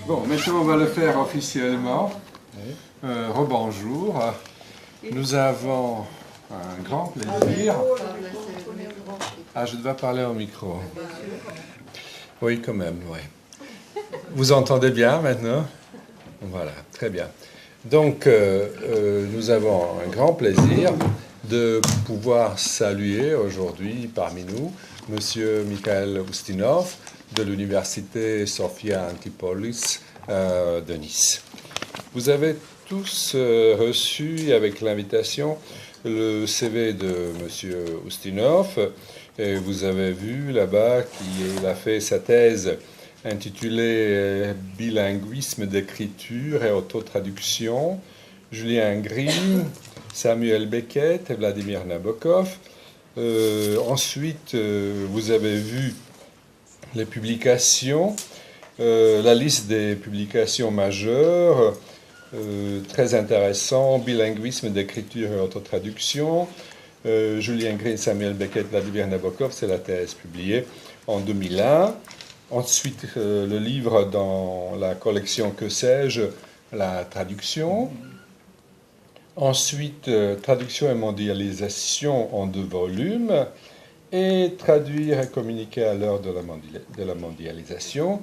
Bon, maintenant on va le faire officiellement. Rebonjour. Nous avons un grand plaisir. Ah, je dois parler au micro. Oui, quand même, oui. Vous entendez bien maintenant? Voilà, très bien. Donc, nous avons un grand plaisir de pouvoir saluer aujourd'hui parmi nous Monsieur Mikhail Ustinov de l'Université Sophia Antipolis de Nice. Vous avez tous reçu avec l'invitation le CV de Monsieur Ustinov et vous avez vu là-bas qu'il a fait sa thèse intitulée Bilinguisme d'écriture et autotraduction, Julien Gris, Samuel Beckett et Vladimir Nabokov. Ensuite, vous avez vu les publications, la liste des publications majeures, très intéressant, bilinguisme d'écriture et autotraduction. Julien Gris, Samuel Beckett, Vladimir Nabokov, c'est la thèse publiée en 2001. Ensuite, le livre dans la collection Que sais-je, la traduction. Ensuite, traduction et mondialisation en 2 volumes. Et traduire et communiquer à l'heure de la mondialisation.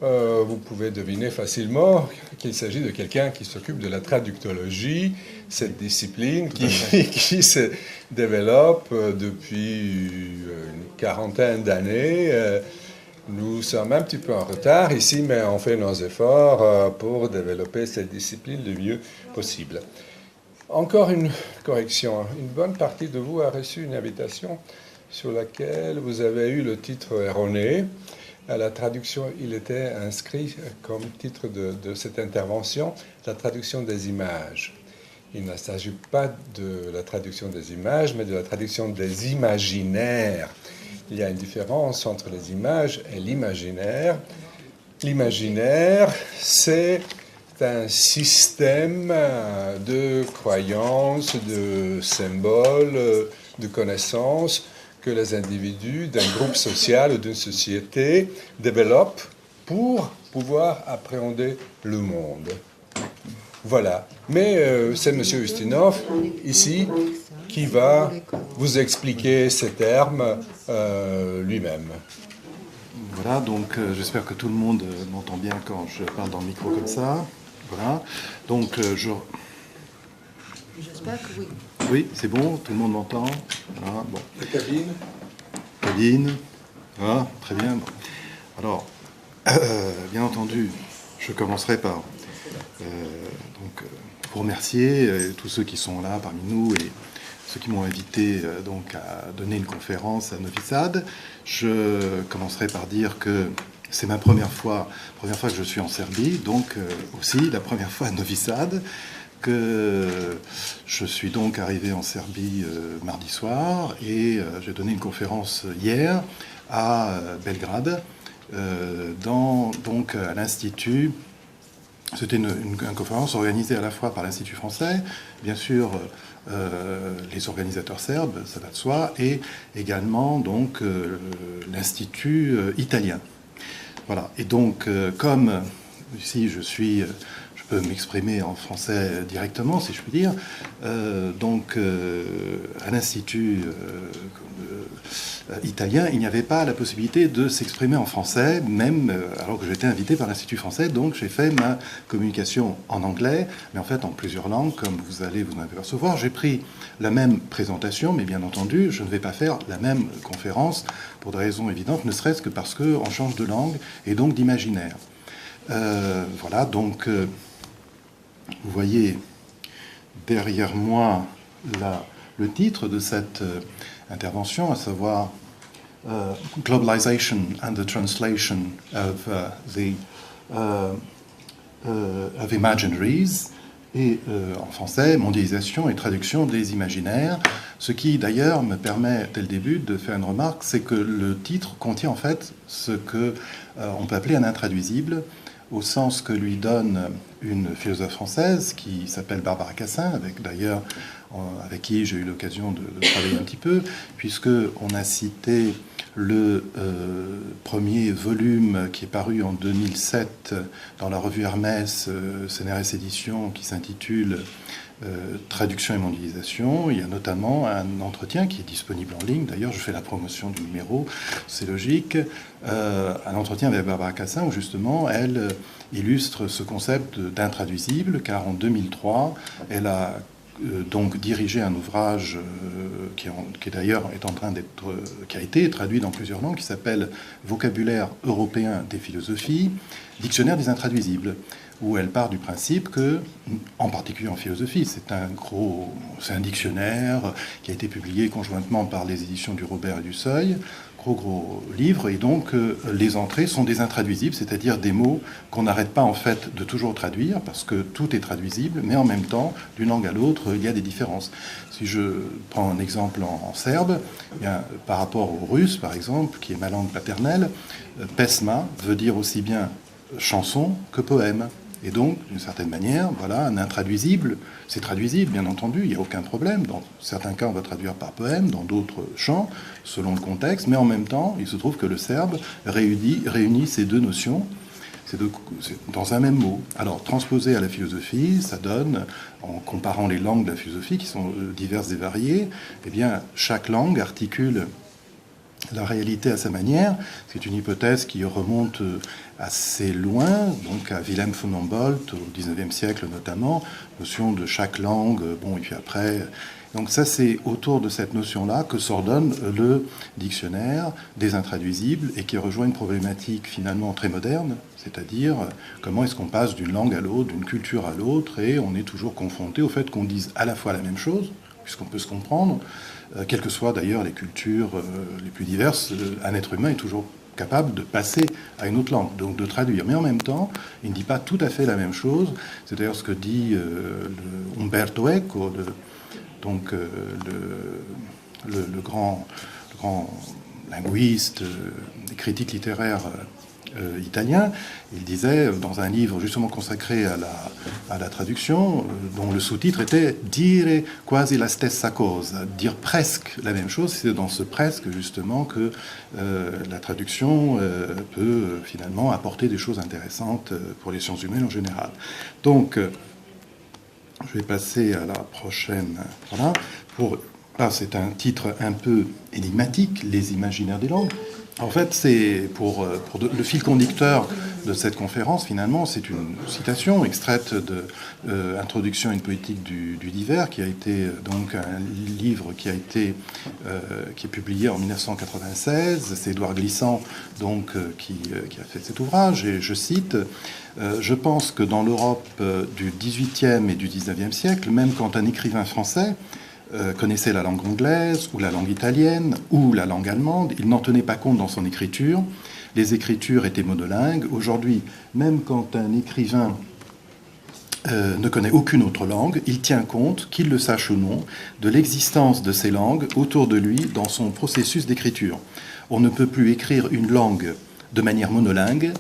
Vous pouvez deviner facilement qu'il s'agit de quelqu'un qui s'occupe de la traductologie, cette discipline qui se développe depuis une quarantaine d'années. Nous sommes un petit peu en retard ici, mais on fait nos efforts pour développer cette discipline le mieux possible. Encore une correction. Une bonne partie de vous a reçu une invitation sur laquelle vous avez eu le titre erroné. À la traduction, il était inscrit comme titre de cette intervention, la traduction des images. Il ne s'agit pas de la traduction des images, mais de la traduction des imaginaires. Il y a une différence entre les images et l'imaginaire. L'imaginaire, c'est un système de croyances, de symboles, de connaissances que les individus d'un groupe social ou d'une société développent pour pouvoir appréhender le monde. Voilà. Mais c'est M. Ustinov, ici, qui va vous expliquer ces termes lui-même. Voilà, donc j'espère que tout le monde m'entend bien quand je parle dans le micro comme ça. Voilà. Donc J'espère que oui. Oui, c'est bon, tout le monde m'entend. Voilà, bon. La cabine. Cabine. Voilà, très bien. Bon. Alors, bien entendu, je commencerai par vous remercier tous ceux qui sont là parmi nous et ceux qui m'ont invité donc à donner une conférence à Novi Sad. Je commencerai par dire que c'est ma première fois que je suis en Serbie, donc aussi la première fois à Novi Sad, que je suis donc arrivé en Serbie mardi soir et j'ai donné une conférence hier à Belgrade, donc à l'Institut. C'était une conférence organisée à la fois par l'Institut français, bien sûr les organisateurs serbes, ça va de soi, et également donc l'Institut italien. Voilà. Et donc comme ici je peux m'exprimer en français directement, si je puis dire. Donc, à l'Institut italien, il n'y avait pas la possibilité de s'exprimer en français, même alors que j'étais invité par l'Institut français. Donc, j'ai fait ma communication en anglais, mais en fait en plusieurs langues, comme vous allez vous en apercevoir. J'ai pris la même présentation, mais bien entendu, je ne vais pas faire la même conférence pour des raisons évidentes, ne serait-ce que parce qu'on change de langue et donc d'imaginaire. Voilà, donc... vous voyez derrière moi le titre de cette intervention, à savoir Globalization and the Translation of Imaginaries, et en français, mondialisation et traduction des imaginaires. Ce qui d'ailleurs me permet dès le début de faire une remarque, c'est que le titre contient en fait ce que on peut appeler un intraduisible, au sens que lui donne une philosophe française qui s'appelle Barbara Cassin, avec qui j'ai eu l'occasion de travailler un petit peu, puisqu'on a cité le premier volume qui est paru en 2007 dans la revue Hermès, CNRS Éditions, qui s'intitule Traduction et mondialisation. Il y a notamment un entretien qui est disponible en ligne. D'ailleurs, je fais la promotion du numéro, c'est logique. Un entretien avec Barbara Cassin où justement elle illustre ce concept d'intraduisible, car en 2003, elle a donc dirigé un ouvrage qui d'ailleurs est en train d'être, qui a été traduit dans plusieurs langues, qui s'appelle Vocabulaire européen des philosophies, dictionnaire des intraduisibles, où elle part du principe que, en particulier en philosophie, c'est un dictionnaire qui a été publié conjointement par les éditions du Robert et du Seuil, gros livre, et donc les entrées sont des intraduisibles, c'est-à-dire des mots qu'on n'arrête pas en fait de toujours traduire, parce que tout est traduisible, mais en même temps, d'une langue à l'autre, il y a des différences. Si je prends un exemple en serbe, eh bien, par rapport au russe, par exemple, qui est ma langue paternelle, pesma veut dire aussi bien chanson que poème. Et donc, d'une certaine manière, voilà, un intraduisible, c'est traduisible, bien entendu, il n'y a aucun problème. Dans certains cas, on va traduire par poème, dans d'autres chants, selon le contexte, mais en même temps, il se trouve que le serbe réunit ces deux notions dans un même mot. Alors, transposé à la philosophie, ça donne, en comparant les langues de la philosophie, qui sont diverses et variées, eh bien, chaque langue articule la réalité à sa manière. C'est une hypothèse qui remonte assez loin, donc à Wilhelm von Humboldt, au XIXe siècle notamment, notion de chaque langue, bon, et puis après... Donc ça, c'est autour de cette notion-là que s'ordonne le dictionnaire des intraduisibles et qui rejoint une problématique finalement très moderne, c'est-à-dire comment est-ce qu'on passe d'une langue à l'autre, d'une culture à l'autre, et on est toujours confronté au fait qu'on dise à la fois la même chose, puisqu'on peut se comprendre, quelles que soient d'ailleurs les cultures les plus diverses, un être humain est toujours capable de passer à une autre langue, donc de traduire. Mais en même temps, il ne dit pas tout à fait la même chose. C'est d'ailleurs ce que dit le Umberto Eco, donc le grand linguiste et critique littéraire italien. Il disait dans un livre justement consacré à la traduction, dont le sous-titre était « Dire quasi la stessa cosa », dire presque la même chose. C'est dans ce presque justement que la traduction peut finalement apporter des choses intéressantes pour les sciences humaines en général. Donc, je vais passer à la prochaine. Voilà. Là, c'est un titre un peu énigmatique, Les imaginaires des langues. En fait, c'est pour le fil conducteur de cette conférence, finalement, c'est une citation extraite de Introduction à une politique du divers, qui a été donc un livre qui est publié en 1996. C'est Édouard Glissant donc qui a fait cet ouvrage, et je cite. Je pense que dans l'Europe du XVIIIe et du XIXe siècle, même quand un écrivain français connaissait la langue anglaise ou la langue italienne ou la langue allemande, il n'en tenait pas compte dans son écriture. Les écritures étaient monolingues. Aujourd'hui, même quand un écrivain ne connaît aucune autre langue, il tient compte, qu'il le sache ou non, de l'existence de ces langues autour de lui dans son processus d'écriture. On ne peut plus écrire une langue de manière monolingue,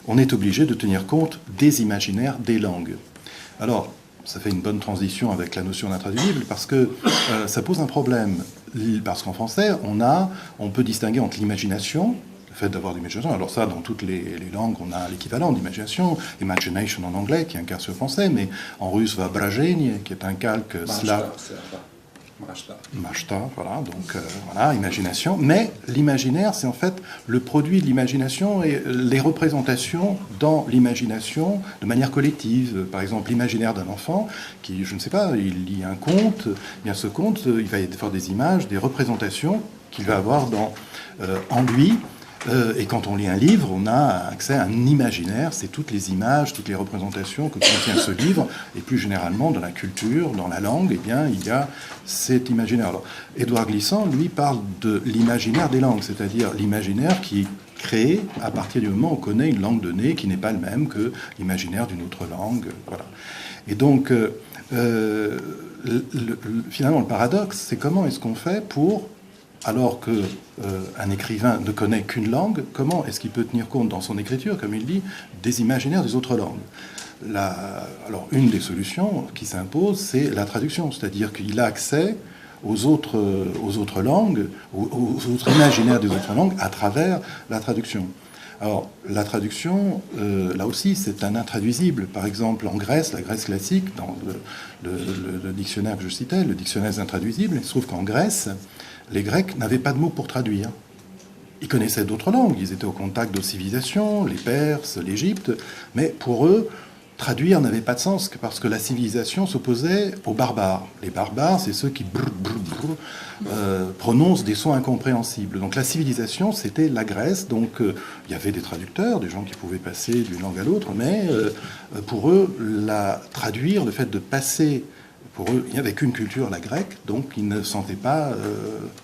on est obligé de tenir compte des imaginaires des langues. Alors, ça fait une bonne transition avec la notion d'intraduisible, parce que ça pose un problème. Parce qu'en français, on peut distinguer entre l'imagination, le fait d'avoir l'imagination. Alors ça, dans toutes les langues, on a l'équivalent d'imagination, imagination en anglais, qui est un calque français, mais en russe, воображение, qui est un calque slave. Mashta, voilà, donc voilà, imagination. Mais l'imaginaire, c'est en fait le produit de l'imagination et les représentations dans l'imagination de manière collective. Par exemple, l'imaginaire d'un enfant qui, je ne sais pas, il lit un conte, bien ce conte, il va y avoir des images, des représentations qu'il va avoir en lui. Et quand on lit un livre, on a accès à un imaginaire, c'est toutes les images, toutes les représentations que contient ce livre, et plus généralement dans la culture, dans la langue, eh bien, il y a cet imaginaire. Alors, Édouard Glissant, lui, parle de l'imaginaire des langues, c'est-à-dire l'imaginaire qui est créé à partir du moment où on connaît une langue donnée qui n'est pas le même que l'imaginaire d'une autre langue. Voilà. Et donc, finalement, le paradoxe, c'est comment est-ce qu'on fait pour... Alors qu'un écrivain ne connaît qu'une langue, comment est-ce qu'il peut tenir compte dans son écriture, comme il dit, des imaginaires des autres langues ? alors, une des solutions qui s'impose, c'est la traduction, c'est-à-dire qu'il a accès aux autres langues, aux autres imaginaires des autres langues à travers la traduction. Alors, la traduction, là aussi, c'est un intraduisible. Par exemple, en Grèce, la Grèce classique, dans le dictionnaire que je citais, le dictionnaire des intraduisibles, il se trouve qu'en Grèce, les Grecs n'avaient pas de mots pour traduire. Ils connaissaient d'autres langues, ils étaient au contact d'autres civilisations, les Perses, l'Égypte, mais pour eux, traduire n'avait pas de sens parce que la civilisation s'opposait aux barbares. Les barbares, c'est ceux qui prononcent des sons incompréhensibles. Donc la civilisation, c'était la Grèce. Donc il y avait des traducteurs, des gens qui pouvaient passer d'une langue à l'autre, mais pour eux, traduire, le fait de passer, pour eux, il n'y avait qu'une culture, la grecque, donc ils ne sentaient pas,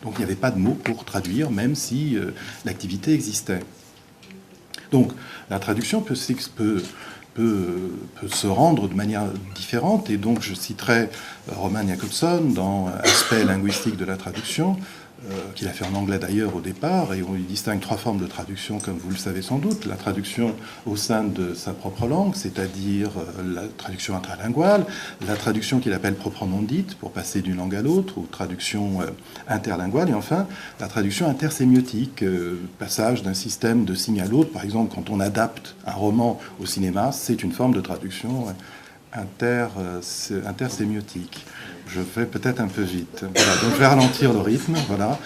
donc il n'y avait pas de mots pour traduire, même si l'activité existait. Donc la traduction peut se rendre de manière différente, et donc je citerai Roman Jakobson dans Aspect linguistique de la traduction, qu'il a fait en anglais d'ailleurs au départ, et où il distingue 3 formes de traduction, comme vous le savez sans doute. La traduction au sein de sa propre langue, c'est-à-dire la traduction intralinguale, la traduction qu'il appelle proprement dite, pour passer d'une langue à l'autre, ou traduction interlinguale, et enfin la traduction intersémiotique, passage d'un système de signe à l'autre. Par exemple, quand on adapte un roman au cinéma, c'est une forme de traduction intersémiotique. Je fais peut-être un peu vite. Voilà, donc je vais ralentir le rythme. Voilà,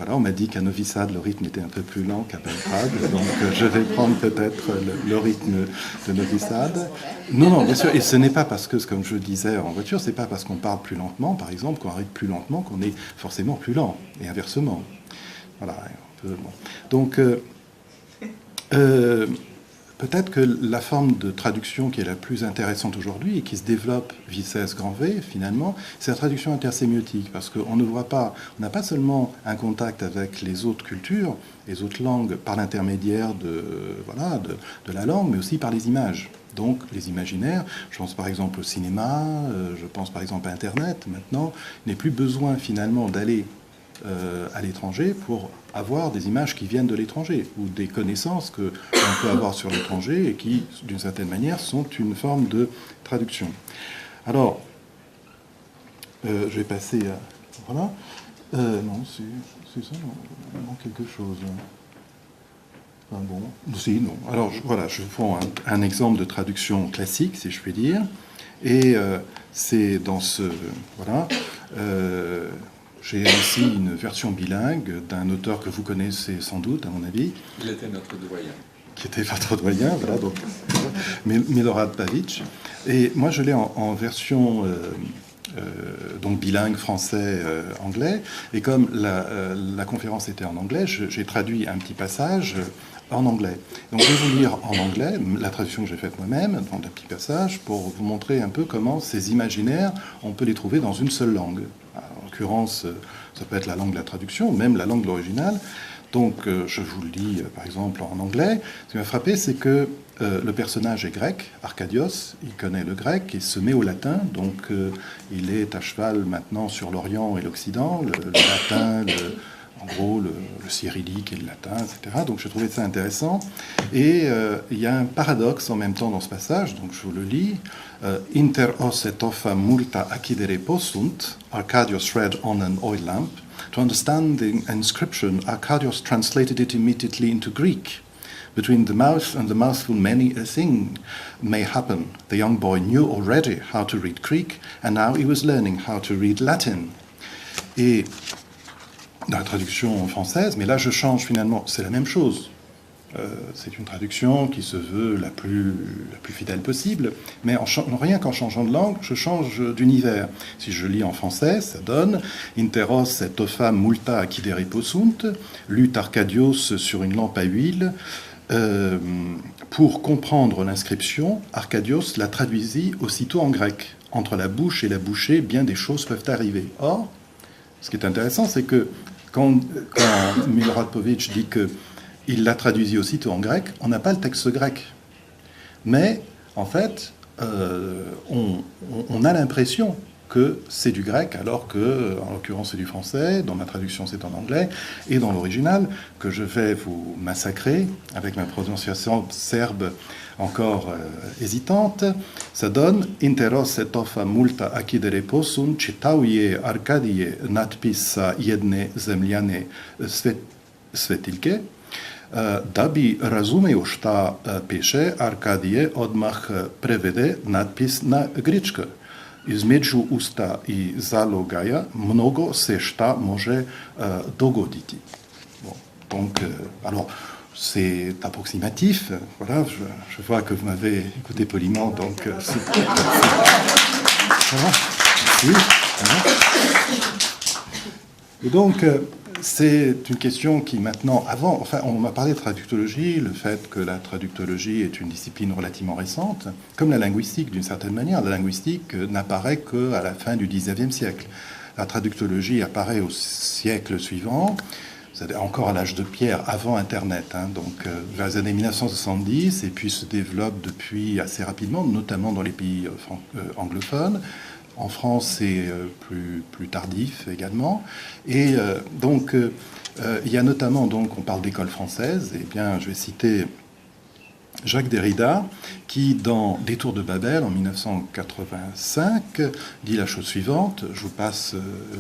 on m'a dit qu'à Novi Sad, le rythme était un peu plus lent qu'à Belgrade. Donc je vais prendre peut-être le rythme de Novi Sad. Non, bien sûr. Et ce n'est pas parce que, comme je disais en voiture, c'est pas parce qu'on parle plus lentement, par exemple, qu'on arrive plus lentement, qu'on est forcément plus lent. Et inversement. Voilà. Bon. Donc, peut-être que la forme de traduction qui est la plus intéressante aujourd'hui et qui se développe vitesse grand V, finalement, c'est la traduction intersémiotique, parce qu'on ne voit pas, on n'a pas seulement un contact avec les autres cultures, les autres langues, par l'intermédiaire de la langue, mais aussi par les images. Donc les imaginaires, je pense par exemple au cinéma, je pense par exemple à Internet, maintenant, il n'est plus besoin finalement d'aller à l'étranger pour avoir des images qui viennent de l'étranger ou des connaissances que l'on peut avoir sur l'étranger et qui, d'une certaine manière, sont une forme de traduction. Alors, je vais passer à... Voilà. Non, c'est ça, non, il manque quelque chose. Enfin, bon, si, non. Alors, voilà, je prends un exemple de traduction classique, si je puis dire. Et c'est dans ce... Voilà. J'ai aussi une version bilingue d'un auteur que vous connaissez sans doute, à mon avis. Il était notre doyen. Qui était votre doyen, voilà, donc Milorad Pavic. Et moi, je l'ai en version donc bilingue français-anglais. Et comme la conférence était en anglais, j'ai traduit un petit passage en anglais. Donc, je vais vous lire en anglais la traduction que j'ai faite moi-même, dans un petit passage, pour vous montrer un peu comment ces imaginaires, on peut les trouver dans une seule langue. En l'occurrence, ça peut être la langue de la traduction, même la langue de l'original. Donc, je vous le lis, par exemple, en anglais. Ce qui m'a frappé, c'est que le personnage est grec, Arcadios, il connaît le grec et se met au latin. Donc, il est à cheval maintenant sur l'Orient et l'Occident, le latin, en gros, le cyrillique et le latin, etc. Donc, je trouvais ça intéressant. Et il y a un paradoxe en même temps dans ce passage, donc je vous le lis. Inter os et offa multa accidere possunt, Arcadios read on an oil lamp. To understand the inscription, Arcadios translated it immediately into Greek. Between the mouth and the mouthful, many a thing may happen. The young boy knew already how to read Greek, and now he was learning how to read Latin. Et dans la traduction française, mais là je change finalement, c'est la même chose. C'est une traduction qui se veut la plus fidèle possible, mais rien qu'en changeant de langue, je change d'univers. Si je lis en français, ça donne « Interos et offa multa accidere possunt » lut Arcadios sur une lampe à huile. Pour comprendre l'inscription, Arcadios la traduisit aussitôt en grec. Entre la bouche et la bouchée, bien des choses peuvent arriver. Or, ce qui est intéressant, c'est que quand Milorad Pavic dit que il l'a traduit aussitôt en grec, on n'a pas le texte grec. Mais, en fait, on a l'impression que c'est du grec, alors que, en l'occurrence, c'est du français. Dans ma traduction, c'est en anglais. Et dans l'original, que je vais vous massacrer avec ma prononciation serbe encore hésitante, ça donne Interos etoffa multa akidere posun, čitavije Arkadije natpisa jedne zemljane svetilke, da bi razumeo šta piše, Arkadije odmah prevede natpis na grčki. Između usta i zalogaja mnogo se šta može dogoditi. Bon, donc, alors, c'est approximatif. Voilà, je vois que vous m'avez écouté poliment, donc ça va. Oui. Et donc, c'est une question qui maintenant, avant, enfin, on m'a parlé de traductologie, le fait que la traductologie est une discipline relativement récente, comme la linguistique d'une certaine manière. La linguistique n'apparaît qu'à la fin du XIXe siècle. La traductologie apparaît au siècle suivant, c'est-à-dire encore à l'âge de pierre, avant Internet, donc vers les années 1970, et puis se développe depuis assez rapidement, notamment dans les pays anglophones. En France, c'est plus tardif également. Et donc, il y a notamment, donc, on parle d'école française, et bien, je vais citer Jacques Derrida, qui, dans Détour de Babel, en 1985, dit la chose suivante. Je vous passe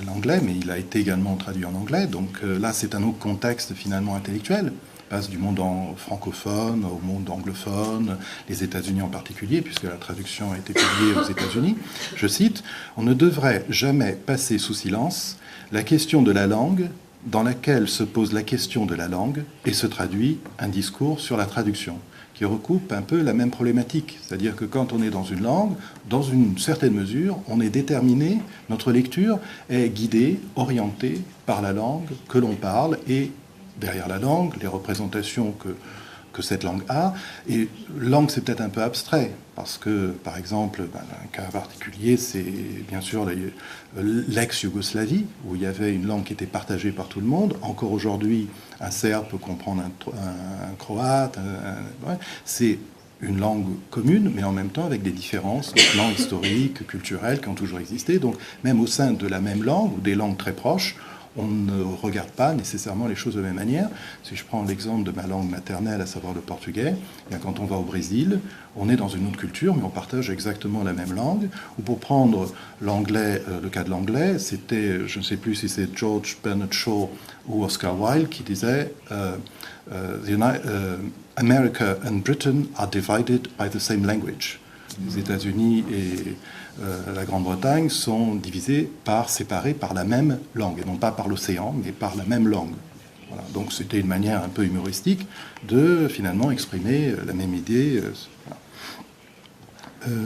l'anglais, mais il a été également traduit en anglais. Donc là, c'est un autre contexte finalement intellectuel. Passe du monde francophone au monde anglophone, les États-Unis en particulier, puisque la traduction a été publiée aux États-Unis. Je cite, « On ne devrait jamais passer sous silence la question de la langue dans laquelle se pose la question de la langue et se traduit un discours sur la traduction » qui recoupe un peu la même problématique. C'est-à-dire que quand on est dans une langue, dans une certaine mesure, on est déterminé, notre lecture est guidée, orientée par la langue que l'on parle et derrière la langue, les représentations que cette langue a. Et langue, c'est peut-être un peu abstrait, parce que, par exemple, un cas particulier, c'est bien sûr l'ex-Yougoslavie, où il y avait une langue qui était partagée par tout le monde. Encore aujourd'hui, un Serbe peut comprendre un Croate. Ouais, c'est une langue commune, mais en même temps avec des différences de plan historique, culturelles, qui ont toujours existé. Donc, même au sein de la même langue, ou des langues très proches, on ne regarde pas nécessairement les choses de la même manière. Si je prends l'exemple de ma langue maternelle, à savoir le portugais, bien, quand on va au Brésil, on est dans une autre culture, mais on partage exactement la même langue. Ou pour prendre l'anglais, le cas de l'anglais, c'était, je ne sais plus si c'est George Bernard Shaw ou Oscar Wilde qui disait America and Britain are divided by the same language. Les États-Unis et la Grande-Bretagne sont séparés par la même langue, et non pas par l'océan, mais par la même langue. Voilà. Donc c'était une manière un peu humoristique de finalement exprimer la même idée. Voilà.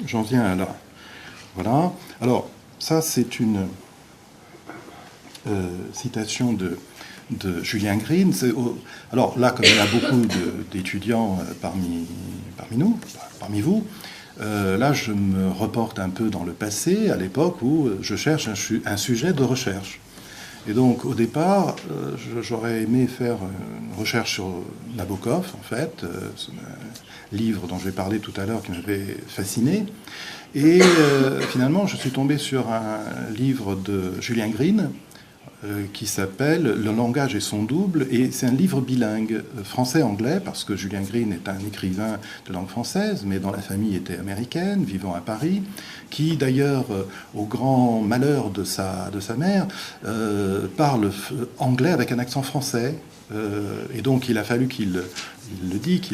J'en viens à là. Voilà. Alors ça c'est une citation de Julien Green. Alors là, comme il y a beaucoup d'étudiants parmi vous, là, je me reporte un peu dans le passé, à l'époque où je cherche un sujet de recherche. Et donc, au départ, j'aurais aimé faire une recherche sur Nabokov, en fait, ce livre dont j'ai parlé tout à l'heure qui m'avait fasciné. Et finalement, je suis tombé sur un livre de Julien Green, qui s'appelle « Le langage et son double », et c'est un livre bilingue, français-anglais, parce que Julien Green est un écrivain de langue française, mais dont la famille était américaine, vivant à Paris, qui d'ailleurs, au grand malheur de sa mère, parle anglais avec un accent français, et donc il a fallu qu'il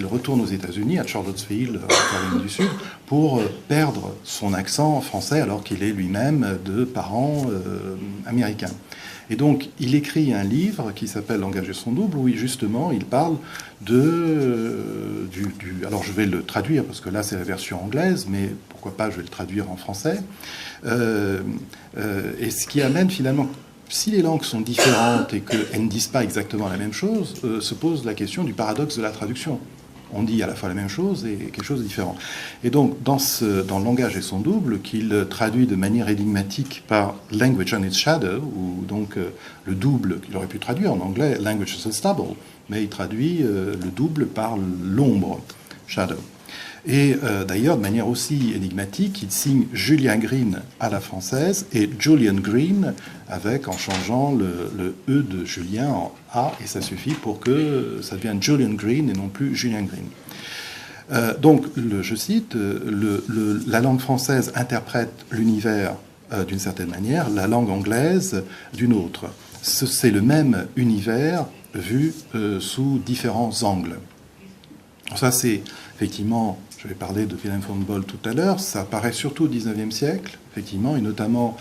retourne aux États-Unis, à Charlottesville, en Caroline du Sud, pour perdre son accent français, alors qu'il est lui-même de parents américains. Et donc, il écrit un livre qui s'appelle « Langage et son double », où justement, il parle alors, je vais le traduire, parce que là, c'est la version anglaise, mais pourquoi pas, je vais le traduire en français. Et ce qui amène finalement, si les langues sont différentes et qu'elles ne disent pas exactement la même chose, se pose la question du paradoxe de la traduction. On dit à la fois la même chose et quelque chose de différent. Et donc, dans le langage et son double, qu'il traduit de manière énigmatique par language and its shadow, ou donc le double qu'il aurait pu traduire en anglais, language as its double, mais il traduit le double par l'ombre, shadow. Et d'ailleurs, de manière aussi énigmatique, il signe Julien Green à la française et Julian Green avec, en changeant le E de Julien en A, et ça suffit pour que ça devienne Julian Green et non plus Julien Green. Donc, je cite, la langue française interprète l'univers d'une certaine manière, la langue anglaise d'une autre. C'est le même univers vu sous différents angles. Ça, c'est effectivement, je vais parler de Wilhelm von Boll tout à l'heure, ça apparaît surtout au XIXe siècle, effectivement, et notamment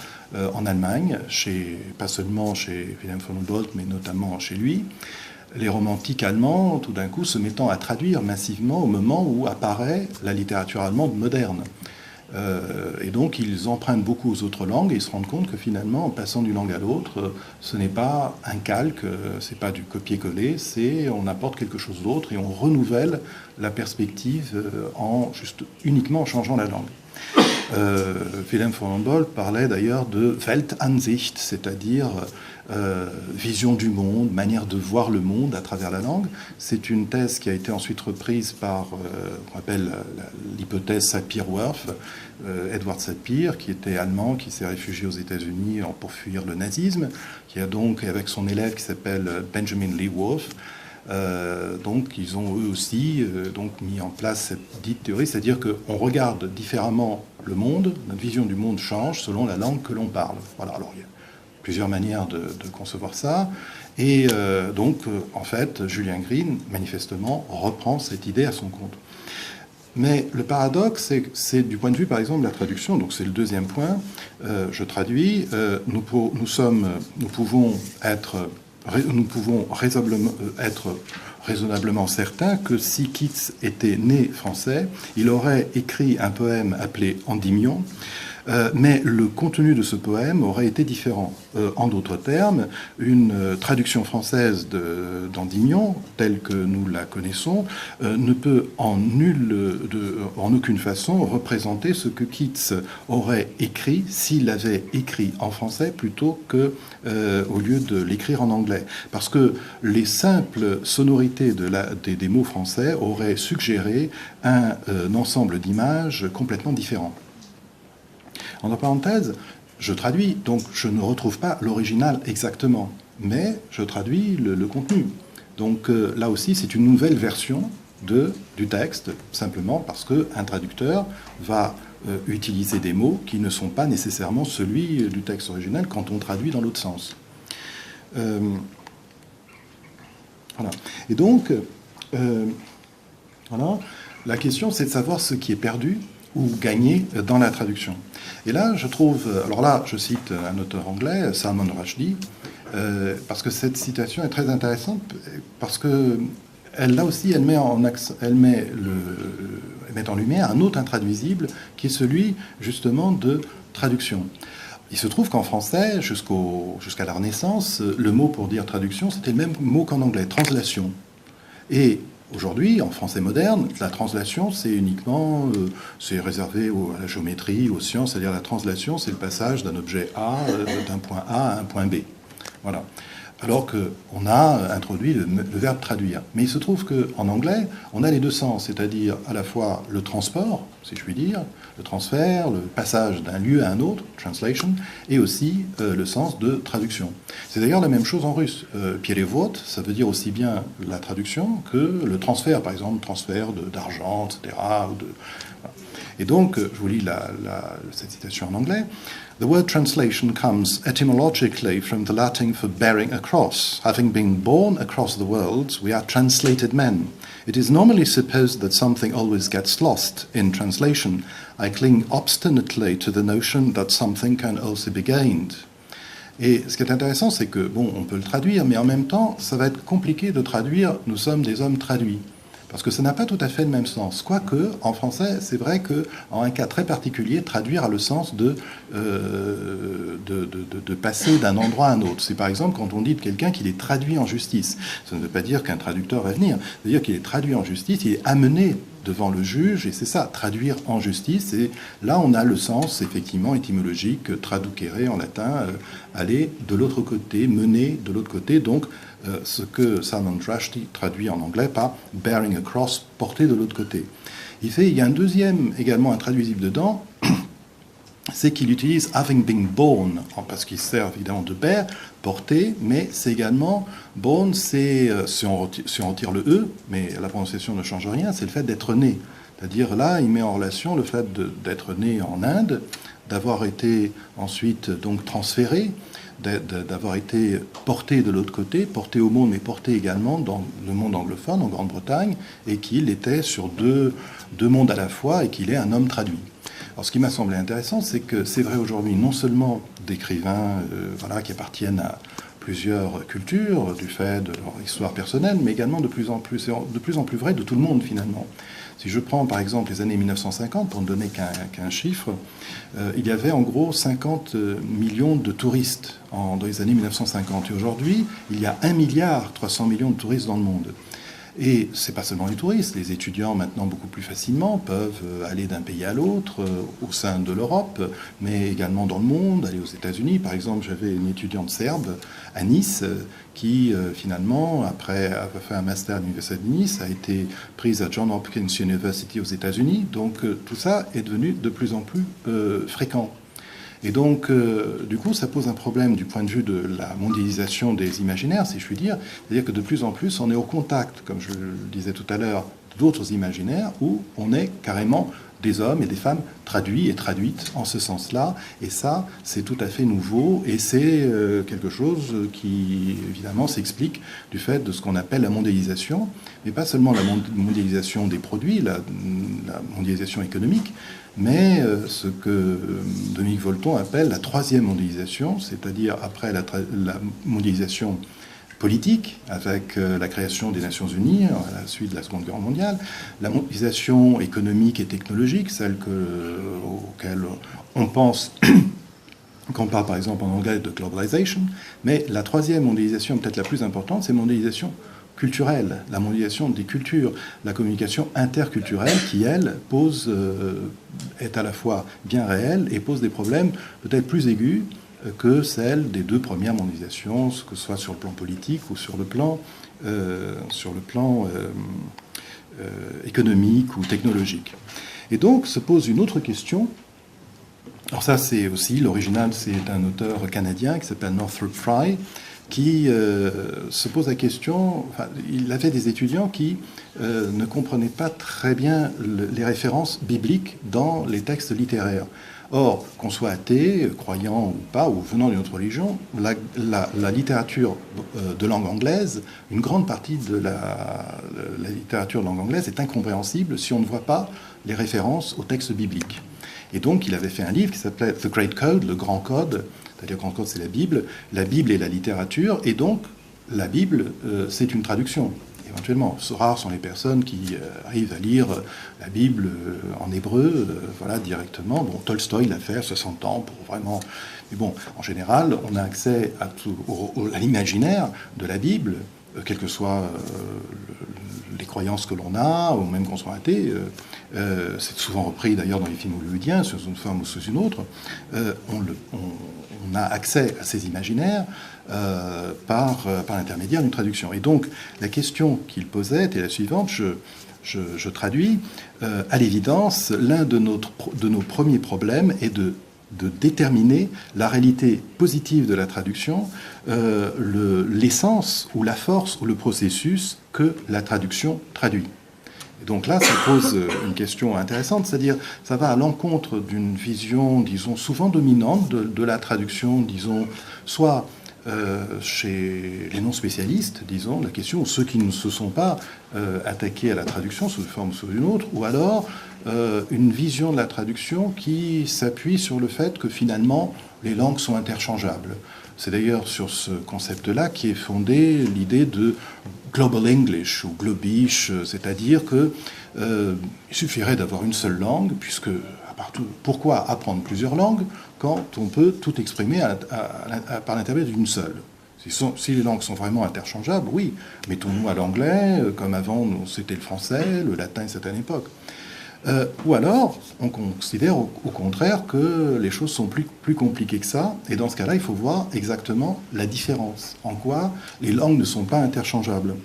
en Allemagne, pas seulement chez Wilhelm von Boll, mais notamment chez lui. Les romantiques allemands, tout d'un coup, se mettant à traduire massivement au moment où apparaît la littérature allemande moderne. Et donc, ils empruntent beaucoup aux autres langues et ils se rendent compte que finalement, en passant d'une langue à l'autre, ce n'est pas un calque, c'est pas du copier-coller, on apporte quelque chose d'autre et on renouvelle la perspective uniquement en changeant la langue. Wilhelm von Humboldt parlait d'ailleurs de Weltansicht, c'est-à-dire vision du monde, manière de voir le monde à travers la langue. C'est une thèse qui a été ensuite reprise par, qu'on appelle l'hypothèse Sapir-Whorf, Edward Sapir, qui était allemand, qui s'est réfugié aux États-Unis pour fuir le nazisme, qui a donc, avec son élève qui s'appelle Benjamin Lee Whorf, donc ils ont eux aussi donc mis en place cette dite théorie, c'est-à-dire qu'on regarde différemment le monde, notre vision du monde change selon la langue que l'on parle. Voilà, alors il y a plusieurs manières de concevoir ça, et donc en fait Julien Green manifestement reprend cette idée à son compte. Mais le paradoxe, c'est du point de vue, par exemple, de la traduction, donc c'est le deuxième point, je traduis, nous pouvons être raisonnablement certains que si Keats était né français, il aurait écrit un poème appelé Endymion, mais le contenu de ce poème aurait été différent. En d'autres termes, une traduction française d'Endymion, telle que nous la connaissons, ne peut en aucune façon représenter ce que Keats aurait écrit s'il l'avait écrit en français plutôt que au lieu de l'écrire en anglais. Parce que les simples sonorités des mots français auraient suggéré un ensemble d'images complètement différent. En parenthèse, je traduis, donc je ne retrouve pas l'original exactement, mais je traduis le contenu. Donc là aussi, c'est une nouvelle version du texte, simplement parce qu'un traducteur va utiliser des mots qui ne sont pas nécessairement celui du texte original quand on traduit dans l'autre sens. Voilà. Et donc, voilà, la question, c'est de savoir ce qui est perdu ou gagné dans la traduction. Et là, je trouve... Alors là, je cite un auteur anglais, Salman Rushdie, parce que cette citation est très intéressante, parce que là aussi, elle met en lumière un autre intraduisible, qui est celui, justement, de traduction. Il se trouve qu'en français, jusqu'à la Renaissance, le mot pour dire traduction, c'était le même mot qu'en anglais, translation. Et aujourd'hui, en français moderne, la translation, c'est uniquement, c'est réservé à la géométrie, aux sciences, c'est-à-dire la translation, c'est le passage d'un objet A, d'un point A à un point B. Voilà. Alors qu'on a introduit le verbe traduire. Mais il se trouve qu'en anglais, on a les deux sens, c'est-à-dire à la fois le transport, si je puis dire, le transfert, le passage d'un lieu à un autre, translation, et aussi le sens de traduction. C'est d'ailleurs la même chose en russe. Перевод, ça veut dire aussi bien la traduction que le transfert, par exemple, transfert d'argent, etc. Et donc, je vous lis cette citation en anglais. The word translation comes etymologically from the Latin for bearing across. Having been born across the world, we are translated men. It is normally supposed that something always gets lost in translation. I cling obstinately to the notion that something can also be gained. Et ce qui est intéressant, c'est que, bon, on peut le traduire, mais en même temps, ça va être compliqué de traduire « nous sommes des hommes traduits ». Parce que ça n'a pas tout à fait le même sens. Quoique, en français, c'est vrai qu'en un cas très particulier, traduire a le sens de passer d'un endroit à un autre. C'est par exemple quand on dit de quelqu'un qu'il est traduit en justice. Ça ne veut pas dire qu'un traducteur va venir. Ça veut dire qu'il est traduit en justice, il est amené devant le juge, et c'est ça, traduire en justice. Et là, on a le sens, effectivement, étymologique, traducere en latin, aller de l'autre côté, mener de l'autre côté. Donc, ce que Salman Rushdie traduit en anglais par bearing across, porter de l'autre côté. Il y a un deuxième également intraduisible dedans, c'est qu'il utilise having been born, parce qu'il sert évidemment de père, porté, mais c'est également born, c'est, si on retire le E, mais la prononciation ne change rien, c'est le fait d'être né. C'est-à-dire là, il met en relation le fait d'être né en Inde, d'avoir été ensuite donc transféré, d'avoir été porté de l'autre côté, porté au monde, mais porté également dans le monde anglophone, en Grande-Bretagne, et qu'il était sur deux mondes à la fois, et qu'il est un homme traduit. Alors, ce qui m'a semblé intéressant, c'est que c'est vrai aujourd'hui, non seulement d'écrivains qui appartiennent à plusieurs cultures, du fait de leur histoire personnelle, mais également de plus en plus vrai de tout le monde, finalement. Si je prends, par exemple, les années 1950, pour ne donner qu'un chiffre, il y avait en gros 50 millions de touristes dans les années 1950. Et aujourd'hui, il y a 1,3 milliard de touristes dans le monde. Et c'est pas seulement les touristes, les étudiants maintenant beaucoup plus facilement peuvent aller d'un pays à l'autre au sein de l'Europe, mais également dans le monde, aller aux États-Unis. Par exemple, j'avais une étudiante serbe à Nice qui finalement, après avoir fait un master à l'Université de Nice, a été prise à Johns Hopkins University aux États-Unis. Donc tout ça est devenu de plus en plus fréquent. Et donc, du coup, ça pose un problème du point de vue de la mondialisation des imaginaires, si je puis dire. C'est-à-dire que de plus en plus, on est au contact, comme je le disais tout à l'heure, d'autres imaginaires où on est carrément des hommes et des femmes traduits et traduites en ce sens-là. Et ça, c'est tout à fait nouveau et c'est quelque chose qui, évidemment, s'explique du fait de ce qu'on appelle la mondialisation, mais pas seulement la mondialisation des produits, la mondialisation économique, mais ce que Dominique Volton appelle la troisième mondialisation, c'est-à-dire après la mondialisation politique, avec la création des Nations Unies à la suite de la Seconde Guerre mondiale, la mondialisation économique et technologique, celle auquel on pense quand on parle par exemple en anglais de globalization, mais la troisième mondialisation, peut-être la plus importante, c'est la mondialisation culturelle, la mondialisation des cultures, la communication interculturelle qui, elle, est à la fois bien réelle et pose des problèmes peut-être plus aigus que celle des deux premières mondialisations, que ce soit sur le plan politique ou sur le plan économique ou technologique. Et donc se pose une autre question. Alors ça, c'est aussi, l'original, c'est un auteur canadien qui s'appelle Northrop Frye, qui se pose la question, il avait des étudiants qui ne comprenaient pas très bien les références bibliques dans les textes littéraires. Or, qu'on soit athée, croyant ou pas, ou venant d'une autre religion, la littérature de langue anglaise, une grande partie de la littérature de langue anglaise est incompréhensible si on ne voit pas les références aux textes bibliques. Et donc, il avait fait un livre qui s'appelait The Great Code, le Grand Code, c'est-à-dire Grand Code, c'est la Bible et la littérature, et donc la Bible, c'est une traduction. Éventuellement, rares sont les personnes qui arrivent à lire la Bible en hébreu, directement. Bon, Tolstoï l'a fait à 60 ans pour vraiment... Mais bon, en général, on a accès à l'imaginaire de la Bible, quelles que soient les croyances que l'on a, ou même qu'on soit athée. C'est souvent repris d'ailleurs dans les films hollywoodiens, sous une forme ou sous une autre. On a accès à ces imaginaires par l'intermédiaire d'une traduction. Et donc, la question qu'il posait était la suivante, je traduis, à l'évidence, l'un de nos premiers problèmes est de déterminer la réalité positive de la traduction, l'essence ou la force ou le processus que la traduction traduit. Et donc là, ça pose une question intéressante, c'est-à-dire ça va à l'encontre d'une vision, disons, souvent dominante de la traduction, disons, soit chez les non-spécialistes, disons, la question, ou ceux qui ne se sont pas attaqués à la traduction sous une forme ou sous une autre, ou alors une vision de la traduction qui s'appuie sur le fait que finalement, les langues sont interchangeables. C'est d'ailleurs sur ce concept-là qui est fondée l'idée de Global English ou Globish, c'est-à-dire qu'il suffirait d'avoir une seule langue, puisque pourquoi apprendre plusieurs langues quand on peut tout exprimer par l'intermédiaire d'une seule ? Si les langues sont vraiment interchangeables, oui, mettons-nous à l'anglais, comme avant c'était le français, le latin à une certaine époque. Ou alors, on considère au contraire que les choses sont plus compliquées que ça, et dans ce cas-là, il faut voir exactement la différence, en quoi les langues ne sont pas interchangeables.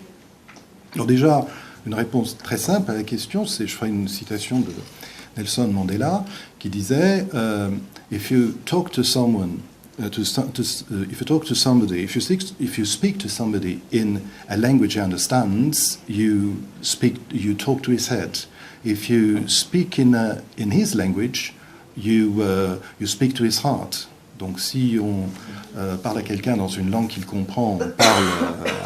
Alors déjà, une réponse très simple à la question. Je ferai une citation de Nelson Mandela qui disait if you talk to someone, if you talk to somebody, if you speak to somebody in a language he understands, you talk to his head. If you speak in his language, you speak to his heart. Donc si on parle à quelqu'un dans une langue qu'il comprend, on parle